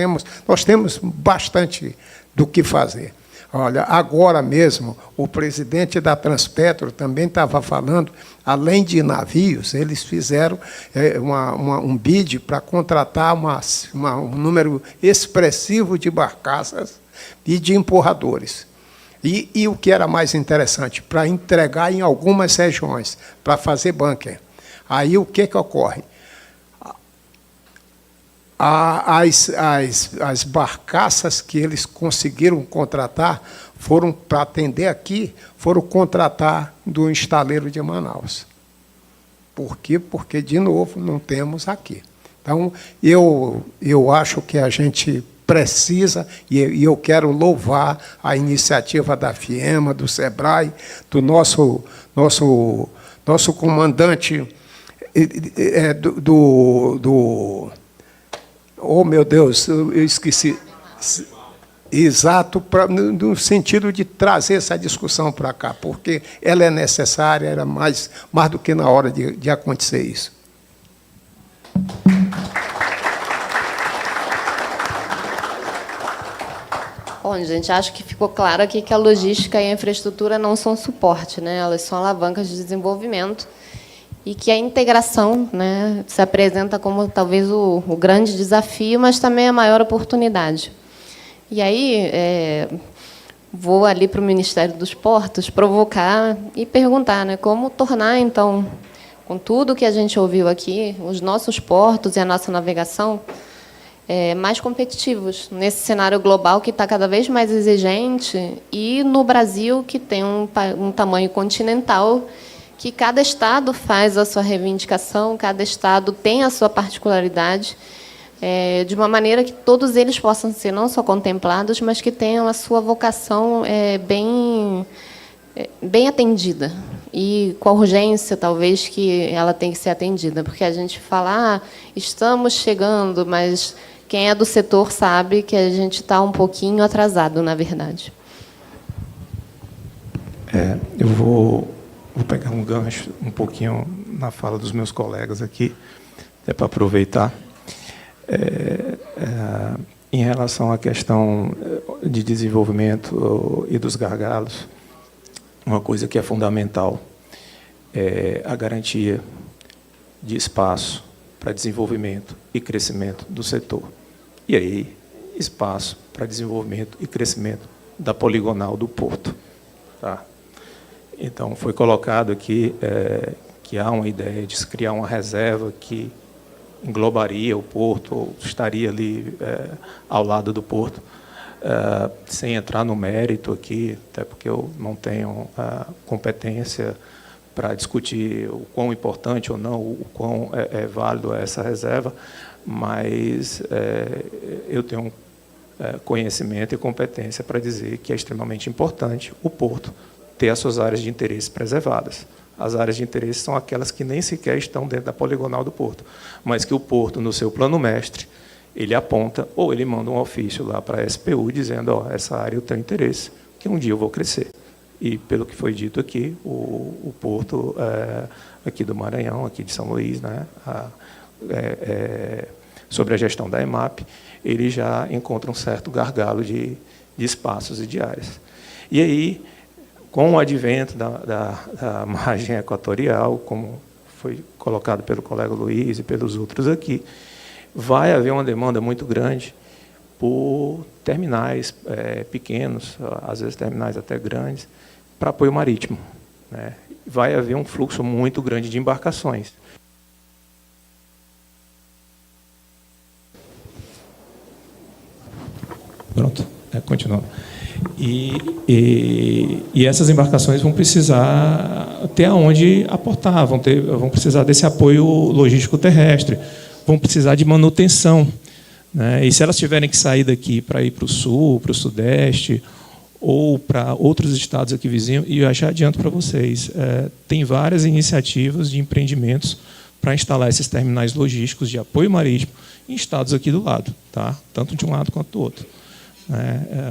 temos bastante do que fazer. Olha, agora mesmo, o presidente da Transpetro também estava falando, além de navios, eles fizeram um bid para contratar um número expressivo de barcaças e de empurradores. E o que era mais interessante, para entregar em algumas regiões, para fazer bunker. Aí o que ocorre? As barcaças que eles conseguiram contratar foram para atender aqui, foram contratar do estaleiro de Manaus. Por quê? Porque, de novo, não temos aqui. Então, eu acho que a gente precisa, e eu quero louvar a iniciativa da FIEMA, do SEBRAE, do nosso comandante oh, meu Deus, eu esqueci. Exato, no sentido de trazer essa discussão para cá, porque ela é necessária, era mais do que na hora de acontecer isso. Bom, gente, acho que ficou claro aqui que a logística e a infraestrutura não são suporte, né? Elas são alavancas de desenvolvimento, e que a integração, né, se apresenta como talvez o grande desafio, mas também a maior oportunidade. E aí, vou ali para o Ministério dos Portos provocar e perguntar, né, como tornar, então, com tudo que a gente ouviu aqui, os nossos portos e a nossa navegação mais competitivos nesse cenário global que está cada vez mais exigente, e no Brasil, que tem um tamanho continental, que cada estado faz a sua reivindicação, cada estado tem a sua particularidade, de uma maneira que todos eles possam ser não só contemplados, mas que tenham a sua vocação bem atendida, e com a urgência, talvez, que ela tem que ser atendida, porque a gente fala, estamos chegando, mas quem é do setor sabe que a gente está um pouquinho atrasado, na verdade. Eu vou pegar um gancho um pouquinho na fala dos meus colegas aqui, até para aproveitar. Em relação à questão de desenvolvimento e dos gargalos, uma coisa que é fundamental é a garantia de espaço para desenvolvimento e crescimento do setor. E aí, espaço para desenvolvimento e crescimento da poligonal do porto. Tá? Então, foi colocado aqui que há uma ideia de se criar uma reserva que englobaria o porto, ou estaria ali ao lado do porto, sem entrar no mérito aqui, até porque eu não tenho competência para discutir o quão importante ou não, o quão é válido essa reserva, mas eu tenho conhecimento e competência para dizer que é extremamente importante o porto ter as suas áreas de interesse preservadas. As áreas de interesse são aquelas que nem sequer estão dentro da poligonal do porto, mas que o porto, no seu plano mestre, ele aponta ou ele manda um ofício lá para a SPU dizendo, ó, essa área eu tenho interesse, que um dia eu vou crescer. E, pelo que foi dito aqui, o porto aqui do Maranhão, aqui de São Luís, né, sobre a gestão da EMAP, ele já encontra um certo gargalo de espaços e de áreas. E aí, com o advento da margem equatorial, como foi colocado pelo colega Luiz e pelos outros aqui, vai haver uma demanda muito grande por terminais pequenos, às vezes terminais até grandes, para apoio marítimo, né? Vai haver um fluxo muito grande de embarcações. Pronto, continuando. E essas embarcações vão precisar ter aonde aportar, vão precisar desse apoio logístico terrestre, vão precisar de manutenção, né? E se elas tiverem que sair daqui para ir para o sul, para o sudeste, ou para outros estados aqui vizinhos, e eu já adianto para vocês, tem várias iniciativas de empreendimentos para instalar esses terminais logísticos de apoio marítimo em estados aqui do lado, tá? Tanto de um lado quanto do outro.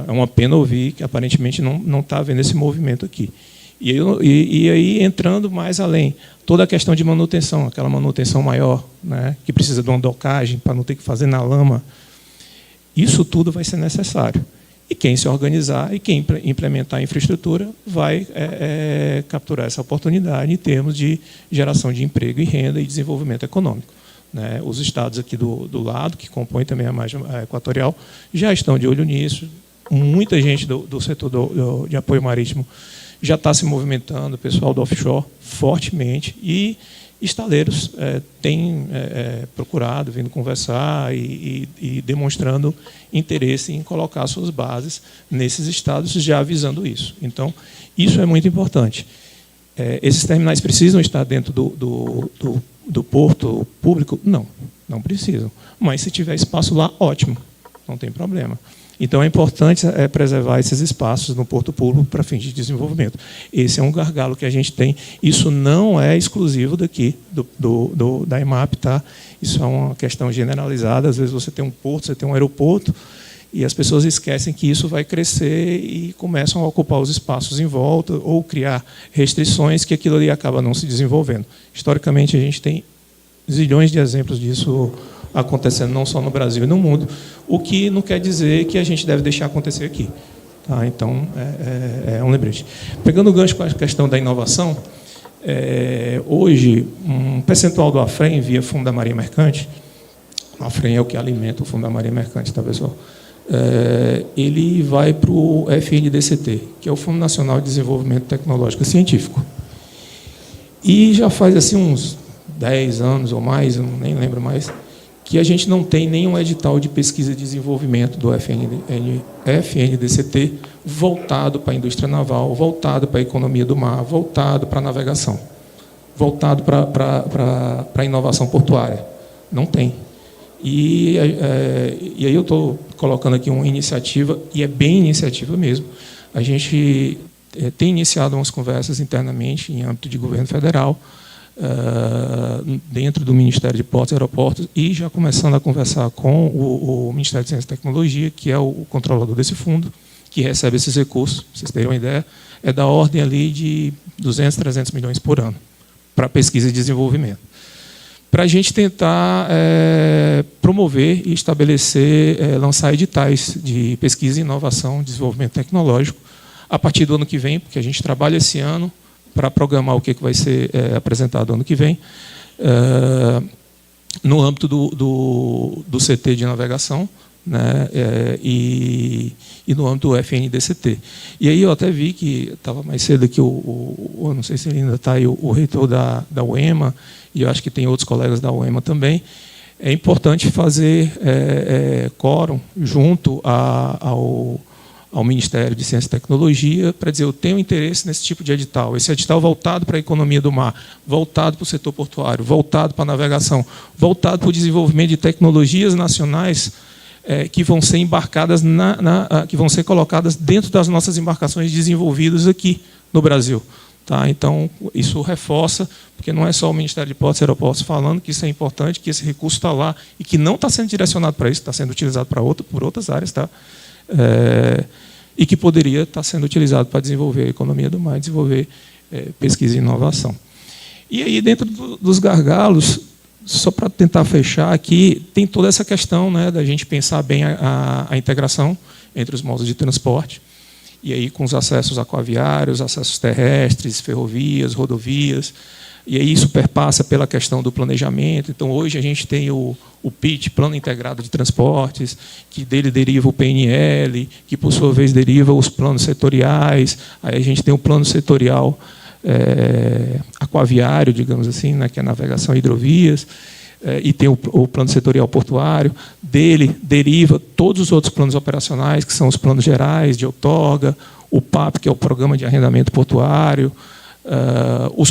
É uma pena ouvir que aparentemente não está havendo esse movimento aqui. E aí, entrando mais além, toda a questão de manutenção, aquela manutenção maior, né, que precisa de uma docagem para não ter que fazer na lama, isso tudo vai ser necessário. E quem se organizar e quem implementar a infraestrutura vai capturar essa oportunidade em termos de geração de emprego e renda e desenvolvimento econômico, né? Os estados aqui do lado, que compõem também a margem equatorial, já estão de olho nisso. Muita gente do setor de apoio marítimo já está se movimentando, o pessoal do offshore, fortemente, e estaleiros têm procurado, vindo conversar e demonstrando interesse em colocar suas bases nesses estados, já avisando isso. Então, isso é muito importante. Esses terminais precisam estar dentro do porto público? Não precisam. Mas, se tiver espaço lá, ótimo, não tem problema. Então, é importante preservar esses espaços no porto público para fins de desenvolvimento. Esse é um gargalo que a gente tem. Isso não é exclusivo daqui, da EMAP, tá? Isso é uma questão generalizada. Às vezes você tem um porto, você tem um aeroporto, e as pessoas esquecem que isso vai crescer e começam a ocupar os espaços em volta ou criar restrições que aquilo ali acaba não se desenvolvendo. Historicamente, a gente tem zilhões de exemplos disso acontecendo não só no Brasil e no mundo, o que não quer dizer que a gente deve deixar acontecer aqui. Tá? Então, é um lembrete. Pegando o gancho com a questão da inovação, hoje, um percentual do AFREM via Fundo da Marinha Mercante, o AFREM é o que alimenta o Fundo da Marinha Mercante, tá, pessoal? Ele vai para o FNDCT, que é o Fundo Nacional de Desenvolvimento Tecnológico e Científico. E já faz assim, uns 10 anos ou mais, eu nem lembro mais, que a gente não tem nenhum edital de pesquisa e desenvolvimento do FNDCT voltado para a indústria naval, voltado para a economia do mar, voltado para a navegação, voltado para a inovação portuária. Não tem. E aí eu estou colocando aqui uma iniciativa, e é bem iniciativa mesmo. A gente tem iniciado umas conversas internamente em âmbito de governo federal, dentro do Ministério de Portos e Aeroportos, e já começando a conversar com o Ministério de Ciência e Tecnologia, que é o controlador desse fundo, que recebe esses recursos, para vocês terem uma ideia, é da ordem ali de 200, 300 milhões por ano, para pesquisa e desenvolvimento. Para a gente tentar promover e estabelecer, lançar editais de pesquisa, inovação, desenvolvimento tecnológico, a partir do ano que vem, porque a gente trabalha esse ano para programar o que vai ser apresentado ano que vem, no âmbito do CT de navegação, né, e no âmbito do FNDCT. E aí eu até vi que estava mais cedo aqui, eu não sei se ele ainda está aí, o reitor da UEMA, e eu acho que tem outros colegas da UEMA também. É importante fazer quórum junto ao Ministério de Ciência e Tecnologia para dizer: eu tenho interesse nesse tipo de edital. Esse edital voltado para a economia do mar, voltado para o setor portuário, voltado para a navegação, voltado para o desenvolvimento de tecnologias nacionais que vão ser embarcadas, que vão ser colocadas dentro das nossas embarcações desenvolvidas aqui no Brasil. Tá? Então, isso reforça, porque não é só o Ministério de Portos e Aeroportos falando que isso é importante, que esse recurso está lá e que não está sendo direcionado para isso, está sendo utilizado por outras áreas, tá? E que poderia estar sendo utilizado para desenvolver a economia do mar, desenvolver pesquisa e inovação. E aí, dentro dos gargalos, só para tentar fechar aqui, tem toda essa questão, né, da gente pensar bem a integração entre os modos de transporte, e aí com os acessos aquaviários, acessos terrestres, ferrovias, rodovias, e aí isso perpassa pela questão do planejamento. Então, hoje a gente tem o PIT, Plano Integrado de Transportes, que dele deriva o PNL, que, por sua vez, deriva os planos setoriais. Aí a gente tem o plano setorial aquaviário, digamos assim, né, que é navegação e hidrovias, e tem o plano setorial portuário. Dele deriva todos os outros planos operacionais, que são os planos gerais de outorga, o PAP, que é o Programa de Arrendamento Portuário, os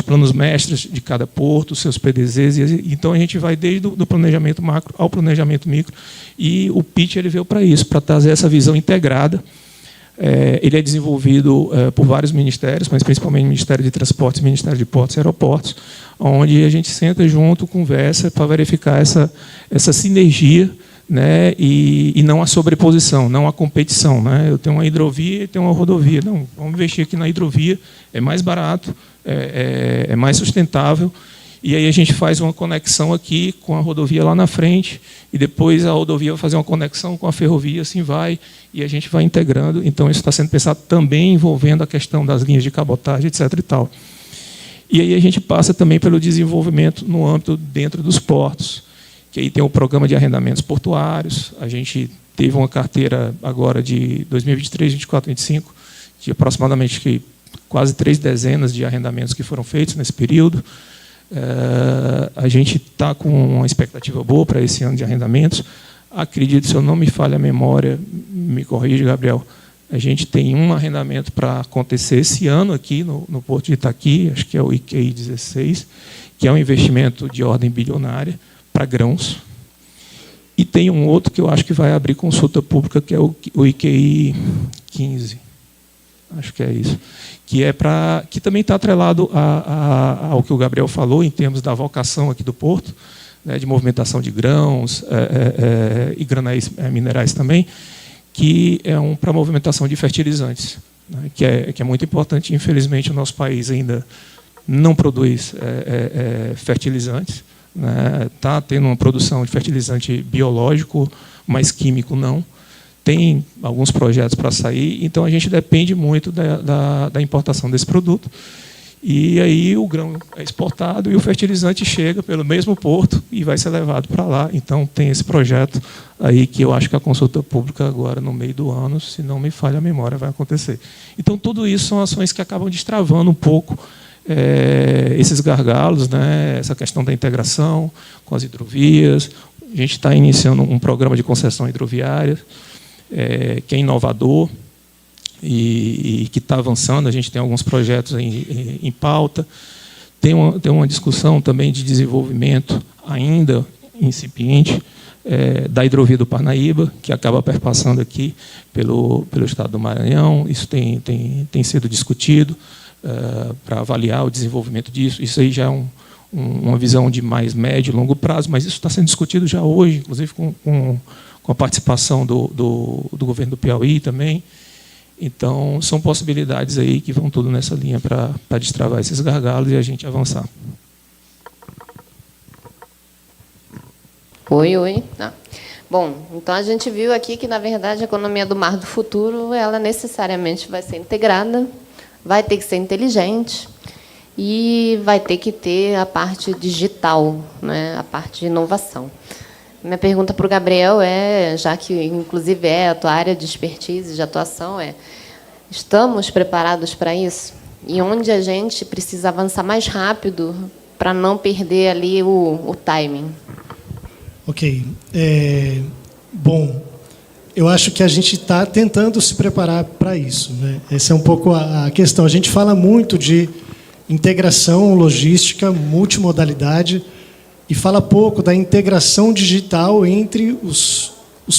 planos mestres de cada porto, os seus PDZs. Então, a gente vai desde o planejamento macro ao planejamento micro, e o PIT ele veio para isso, para trazer essa visão integrada. Ele é desenvolvido por vários ministérios, mas principalmente o Ministério de Transportes, Ministério de Portos e Aeroportos, onde a gente senta junto, conversa para verificar essa sinergia, né, e não a sobreposição, não a competição, né? Eu tenho uma hidrovia e tenho uma rodovia. Não, vamos investir aqui na hidrovia, é mais barato, é mais sustentável, e aí a gente faz uma conexão aqui com a rodovia lá na frente, e depois a rodovia vai fazer uma conexão com a ferrovia, assim vai, e a gente vai integrando. Então, isso está sendo pensado também envolvendo a questão das linhas de cabotagem, etc. e tal. E aí a gente passa também pelo desenvolvimento no âmbito dentro dos portos, que aí tem o programa de arrendamentos portuários. A gente teve uma carteira agora de 2023, 24, 25, de aproximadamente quase 3 dezenas de arrendamentos que foram feitos nesse período. A gente está com uma expectativa boa para esse ano de arrendamentos. Acredito, se eu não me falha a memória, me corrija, Gabriel, a gente tem um arrendamento para acontecer esse ano aqui no Porto de Itaqui, acho que é o IQI 16, que é um investimento de ordem bilionária para grãos. E tem um outro que eu acho que vai abrir consulta pública, que é o IQI 15. Acho que é isso. Que também está atrelado ao que o Gabriel falou, em termos da vocação aqui do Porto, né, de movimentação de grãos e granéis minerais também, que é para movimentação de fertilizantes, né, que é muito importante. Infelizmente, o nosso país ainda não produz fertilizantes. Está tendo uma produção de fertilizante biológico, mas químico não. Tem alguns projetos para sair, então a gente depende muito da importação desse produto. E aí o grão é exportado e o fertilizante chega pelo mesmo porto e vai ser levado para lá. Então tem esse projeto aí que eu acho que a consulta pública agora no meio do ano, se não me falha a memória, vai acontecer. Então tudo isso são ações que acabam destravando um pouco esses gargalos, né? Essa questão da integração com as hidrovias. A gente está iniciando um programa de concessão hidroviária, que é inovador e que está avançando. A gente tem alguns projetos em pauta. Tem uma discussão também de desenvolvimento ainda incipiente da hidrovia do Parnaíba, que acaba perpassando aqui pelo estado do Maranhão. Isso tem sido discutido para avaliar o desenvolvimento disso. Isso aí já é uma visão de mais médio e longo prazo, mas isso está sendo discutido já hoje, inclusive com a participação do governo do Piauí também. Então, são possibilidades aí que vão tudo nessa linha para destravar esses gargalos e a gente avançar. Oi. Bom, então a gente viu aqui que, na verdade, a economia do mar do futuro, ela necessariamente vai ser integrada, vai ter que ser inteligente e vai ter que ter a parte digital, né, a parte de inovação. Minha pergunta para o Gabriel já que, inclusive, a tua área de expertise, de atuação, estamos preparados para isso? E onde a gente precisa avançar mais rápido para não perder ali o timing? Ok. Bom, eu acho que a gente está tentando se preparar para isso, né? Essa é um pouco a questão. A gente fala muito de integração logística, multimodalidade, e fala pouco da integração digital entre os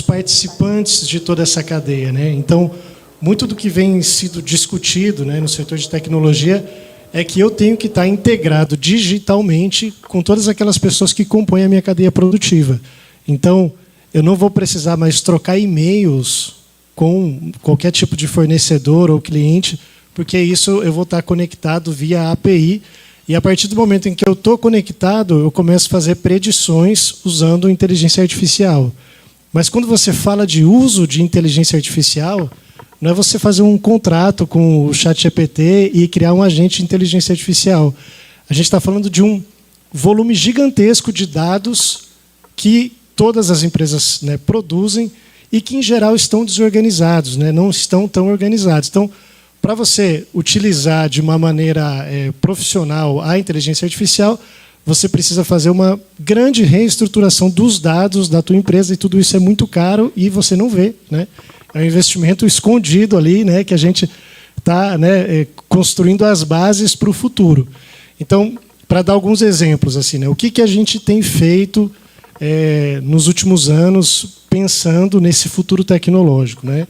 participantes de toda essa cadeia, né? Então, muito do que vem sido discutido, né, no setor de tecnologia é que eu tenho que estar integrado digitalmente com todas aquelas pessoas que compõem a minha cadeia produtiva. Então, eu não vou precisar mais trocar e-mails com qualquer tipo de fornecedor ou cliente, porque isso eu vou estar conectado via API, e a partir do momento em que eu estou conectado, eu começo a fazer predições usando inteligência artificial. Mas quando você fala de uso de inteligência artificial, não é você fazer um contrato com o ChatGPT e criar um agente de inteligência artificial. A gente está falando de um volume gigantesco de dados que todas as empresas, né, produzem e que, em geral, estão desorganizados, né, não estão tão organizados. Então, para você utilizar de uma maneira profissional a inteligência artificial, você precisa fazer uma grande reestruturação dos dados da tua empresa, e tudo isso é muito caro e você não vê, né? É um investimento escondido ali, né, que a gente está, né, construindo as bases para o futuro. Então, para dar alguns exemplos, assim, né, o que a gente tem feito nos últimos anos pensando nesse futuro tecnológico, né?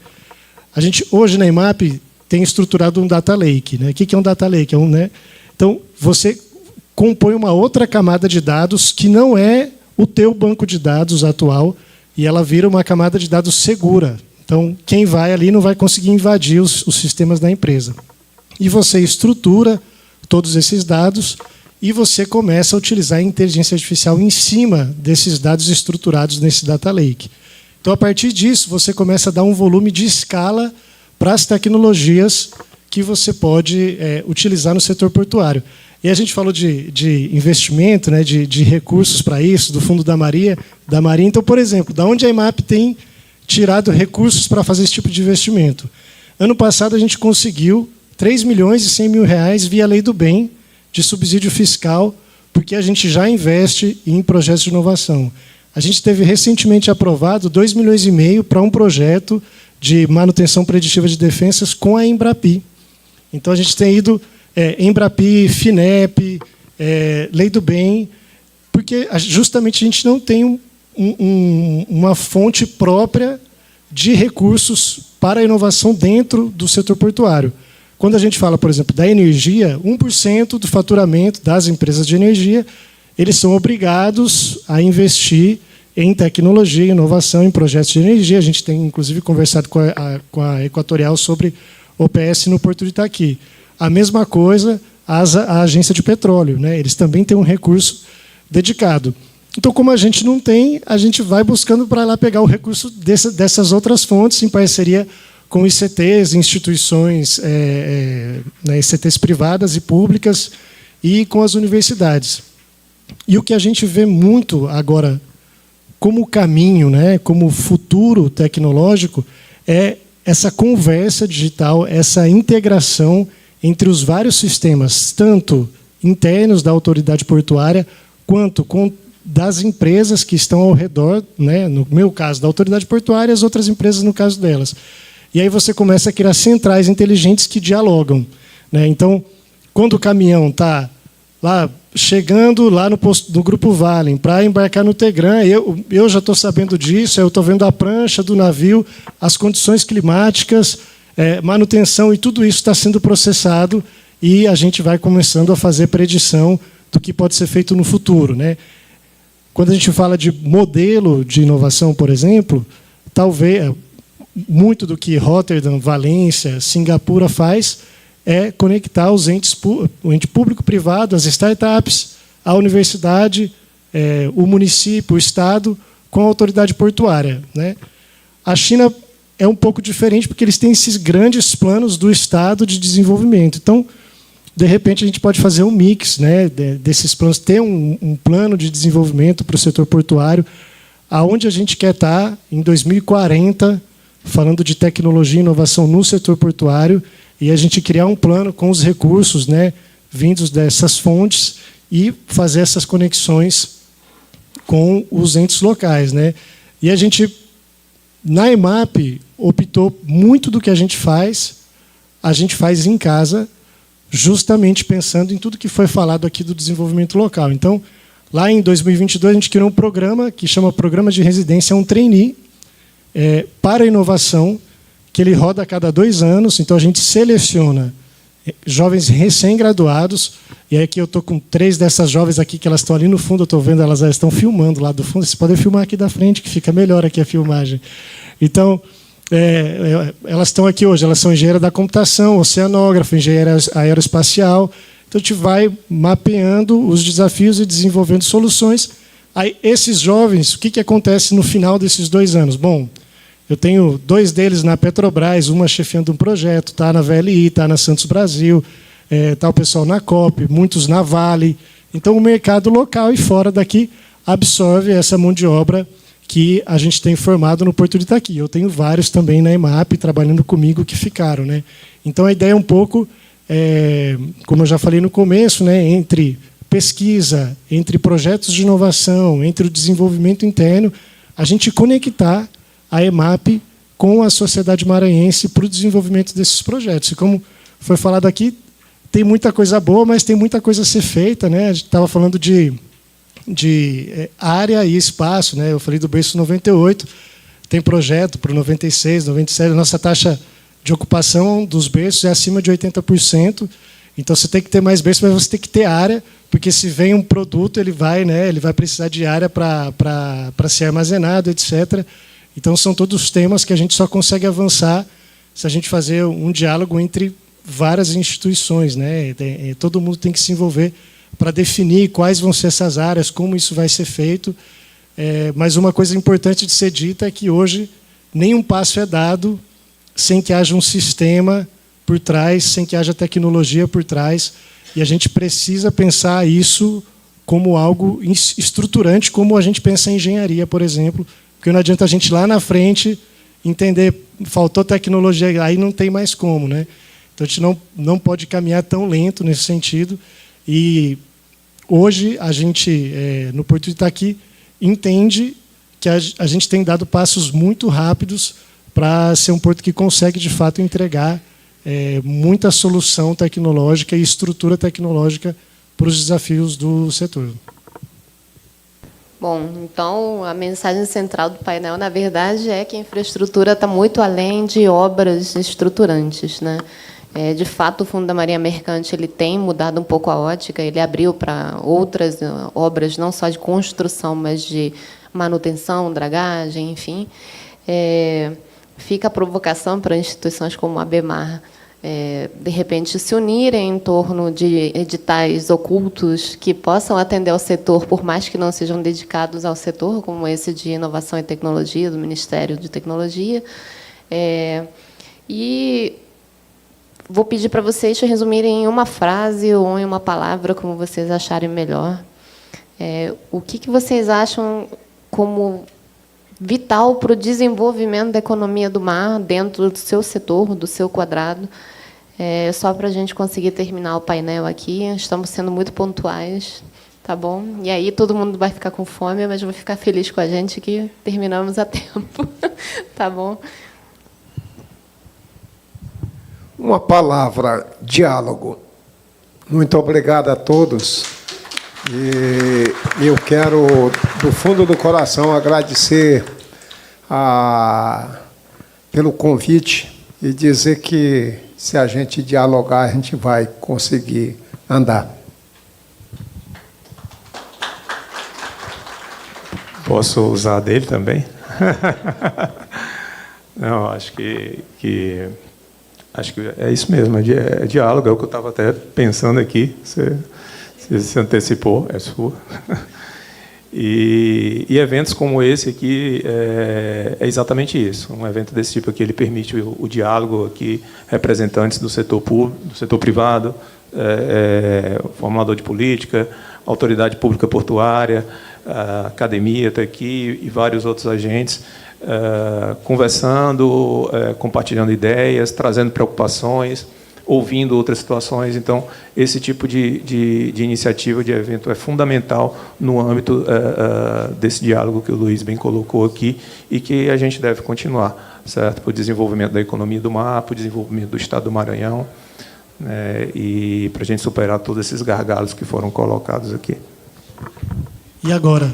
A gente, hoje, na IMAP, tem estruturado um data lake, né? O que é um data lake? Né? Então, você compõe uma outra camada de dados que não é o teu banco de dados atual, e ela vira uma camada de dados segura. Então, quem vai ali não vai conseguir invadir os sistemas da empresa. E você estrutura todos esses dados e você começa a utilizar a inteligência artificial em cima desses dados estruturados nesse data lake. Então, a partir disso, você começa a dar um volume de escala para as tecnologias que você pode utilizar no setor portuário. E a gente falou de investimento, né, de recursos para isso, do Fundo da Marinha. Então, por exemplo, da onde a IMAP tem tirado recursos para fazer esse tipo de investimento? Ano passado, a gente conseguiu R$3.100.000 via Lei do Bem, de subsídio fiscal, porque a gente já investe em projetos de inovação. A gente teve recentemente aprovado R$2,5 milhões para um projeto de manutenção preditiva de defensas com a Embrapi. Então, a gente tem ido Embrapi, FINEP, Lei do Bem, porque justamente a gente não tem uma fonte própria de recursos para a inovação dentro do setor portuário. Quando a gente fala, por exemplo, da energia, 1% do faturamento das empresas de energia, eles são obrigados a investir em tecnologia, inovação, em projetos de energia. A gente tem, inclusive, conversado com a Equatorial sobre OPS no Porto de Itaqui. A mesma coisa a agência de petróleo, né? Eles também têm um recurso dedicado. Então, como a gente não tem, a gente vai buscando para lá pegar o recurso dessas outras fontes, em parceria com ICTs, instituições, né, ICTs privadas e públicas, e com as universidades. E o que a gente vê muito agora como caminho, né, como futuro tecnológico, é essa conversa digital, essa integração entre os vários sistemas, tanto internos da autoridade portuária, quanto das empresas que estão ao redor, né, no meu caso, da autoridade portuária, e as outras empresas no caso delas. E aí você começa a criar centrais inteligentes que dialogam, né? Então, quando o caminhão está lá chegando lá no posto do Grupo Valen para embarcar no Tegran, eu já estou sabendo disso, eu estou vendo a prancha do navio, as condições climáticas, manutenção, e tudo isso está sendo processado, e a gente vai começando a fazer predição do que pode ser feito no futuro, né? Quando a gente fala de modelo de inovação, por exemplo, talvez muito do que Rotterdam, Valência, Singapura faz é conectar os entes, o ente público-privado, as startups, a universidade, o município, o Estado, com a autoridade portuária, né? A China é um pouco diferente, porque eles têm esses grandes planos do Estado de desenvolvimento. Então, de repente, a gente pode fazer um mix, né, desses planos, ter um plano de desenvolvimento para o setor portuário, aonde a gente quer estar em 2040, falando de tecnologia e inovação no setor portuário, e a gente criar um plano com os recursos, né, vindos dessas fontes, e fazer essas conexões com os entes locais, né? E a gente Na EMAP, optou muito do que a gente faz em casa, justamente pensando em tudo que foi falado aqui do desenvolvimento local. Então, lá em 2022, a gente criou um programa que chama Programa de Residência, um trainee para a inovação, que ele roda a cada 2 anos. Então, a gente seleciona jovens recém-graduados, e aí aqui eu estou com 3 dessas jovens aqui, que elas estão ali no fundo, eu estou vendo, elas estão filmando lá do fundo. Vocês podem filmar aqui da frente, que fica melhor aqui a filmagem. Então, elas estão aqui hoje, elas são engenheira da computação, oceanógrafa, engenheira aeroespacial. Então, a gente vai mapeando os desafios e desenvolvendo soluções. Aí, esses jovens, o que acontece no final desses 2 anos? Bom, eu tenho 2 deles na Petrobras, uma chefiando um projeto, está na VLI, está na Santos Brasil, está o pessoal na COP, muitos na Vale. Então, o mercado local e fora daqui absorve essa mão de obra que a gente tem formado no Porto de Itaqui. Eu tenho vários também na EMAP, trabalhando comigo, que ficaram, né? Então, a ideia é um pouco, como eu já falei no começo, né, entre pesquisa, entre projetos de inovação, entre o desenvolvimento interno, a gente conectar a EMAP com a sociedade maranhense para o desenvolvimento desses projetos. E como foi falado aqui, tem muita coisa boa, mas tem muita coisa a ser feita, né? A gente estava falando de área e espaço, né? Eu falei do berço 98, tem projeto para o 96, 97. A nossa taxa de ocupação dos berços é acima de 80%. Então, você tem que ter mais berços, mas você tem que ter área, porque se vem um produto, ele vai precisar de área para ser armazenado, etc. Então, são todos temas que a gente só consegue avançar se a gente fazer um diálogo entre várias instituições, né? Todo mundo tem que se envolver para definir quais vão ser essas áreas, como isso vai ser feito. Mas uma coisa importante de ser dita é que hoje nenhum passo é dado sem que haja um sistema por trás, sem que haja tecnologia por trás. E a gente precisa pensar isso como algo estruturante, como a gente pensa em engenharia, por exemplo, porque não adianta a gente lá na frente entender, faltou tecnologia, aí não tem mais como, né? Então, a gente não pode caminhar tão lento nesse sentido. E hoje, a gente, no Porto de Itaqui, entende que a gente tem dado passos muito rápidos para ser um porto que consegue, de fato, entregar muita solução tecnológica e estrutura tecnológica para os desafios do setor. Bom, então, a mensagem central do painel, na verdade, é que a infraestrutura está muito além de obras estruturantes, né? De fato, o Fundo da Marinha Mercante ele tem mudado um pouco a ótica, ele abriu para outras obras, não só de construção, mas de manutenção, dragagem, enfim. Fica a provocação para instituições como a ABEMAR, de repente, se unirem em torno de editais ocultos que possam atender ao setor, por mais que não sejam dedicados ao setor, como esse de Inovação e Tecnologia, do Ministério de Tecnologia. E vou pedir para vocês resumirem em uma frase ou em uma palavra, como vocês acharem melhor. O que vocês acham como vital para o desenvolvimento da economia do mar dentro do seu setor, do seu quadrado? Só para a gente conseguir terminar o painel aqui. Estamos sendo muito pontuais, tá bom? E aí todo mundo vai ficar com fome, mas vai ficar feliz com a gente que terminamos a tempo. Tá bom? Uma palavra, diálogo. Muito obrigado a todos. E eu quero, do fundo do coração, agradecer pelo convite e dizer que, se a gente dialogar, a gente vai conseguir andar. Posso usar dele também? Não, acho que é isso mesmo, é diálogo, é o que eu estava até pensando aqui, você se antecipou, é sua. E eventos como esse aqui é exatamente isso. Um evento desse tipo aqui, ele permite o diálogo aqui, representantes do setor público, do setor privado, formulador de política, autoridade pública portuária, a academia está aqui e vários outros agentes, conversando, compartilhando ideias, trazendo preocupações, ouvindo outras situações. Então, esse tipo de iniciativa, de evento, é fundamental no âmbito desse diálogo que o Luiz bem colocou aqui e que a gente deve continuar, certo? Para o desenvolvimento da economia do mar, para o desenvolvimento do Estado do Maranhão, né? E para a gente superar todos esses gargalos que foram colocados aqui. E agora?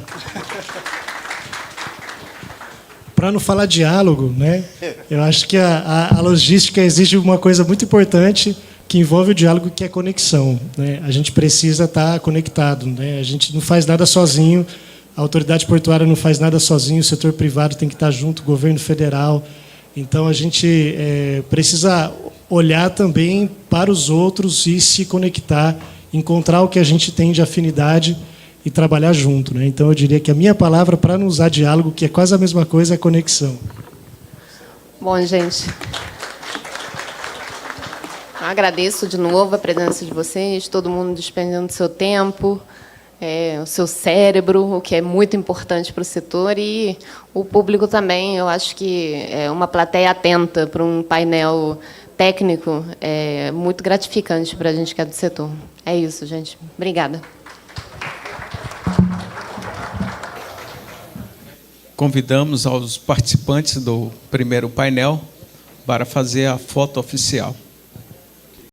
Para não falar diálogo, né? Eu acho que a logística exige uma coisa muito importante que envolve o diálogo, que é conexão, né? A gente precisa estar conectado, né? A gente não faz nada sozinho, a autoridade portuária não faz nada sozinho, o setor privado tem que estar junto, o governo federal. Então, a gente precisa olhar também para os outros e se conectar, encontrar o que a gente tem de afinidade e trabalhar junto, né? Então, eu diria que a minha palavra, para não usar diálogo, que é quase a mesma coisa, é conexão. Bom, gente, agradeço de novo a presença de vocês, todo mundo despendendo do seu tempo, o seu cérebro, o que é muito importante para o setor, e o público também. Eu acho que uma plateia atenta para um painel técnico é muito gratificante para a gente que é do setor. É isso, gente. Obrigada. Convidamos aos participantes do primeiro painel para fazer a foto oficial.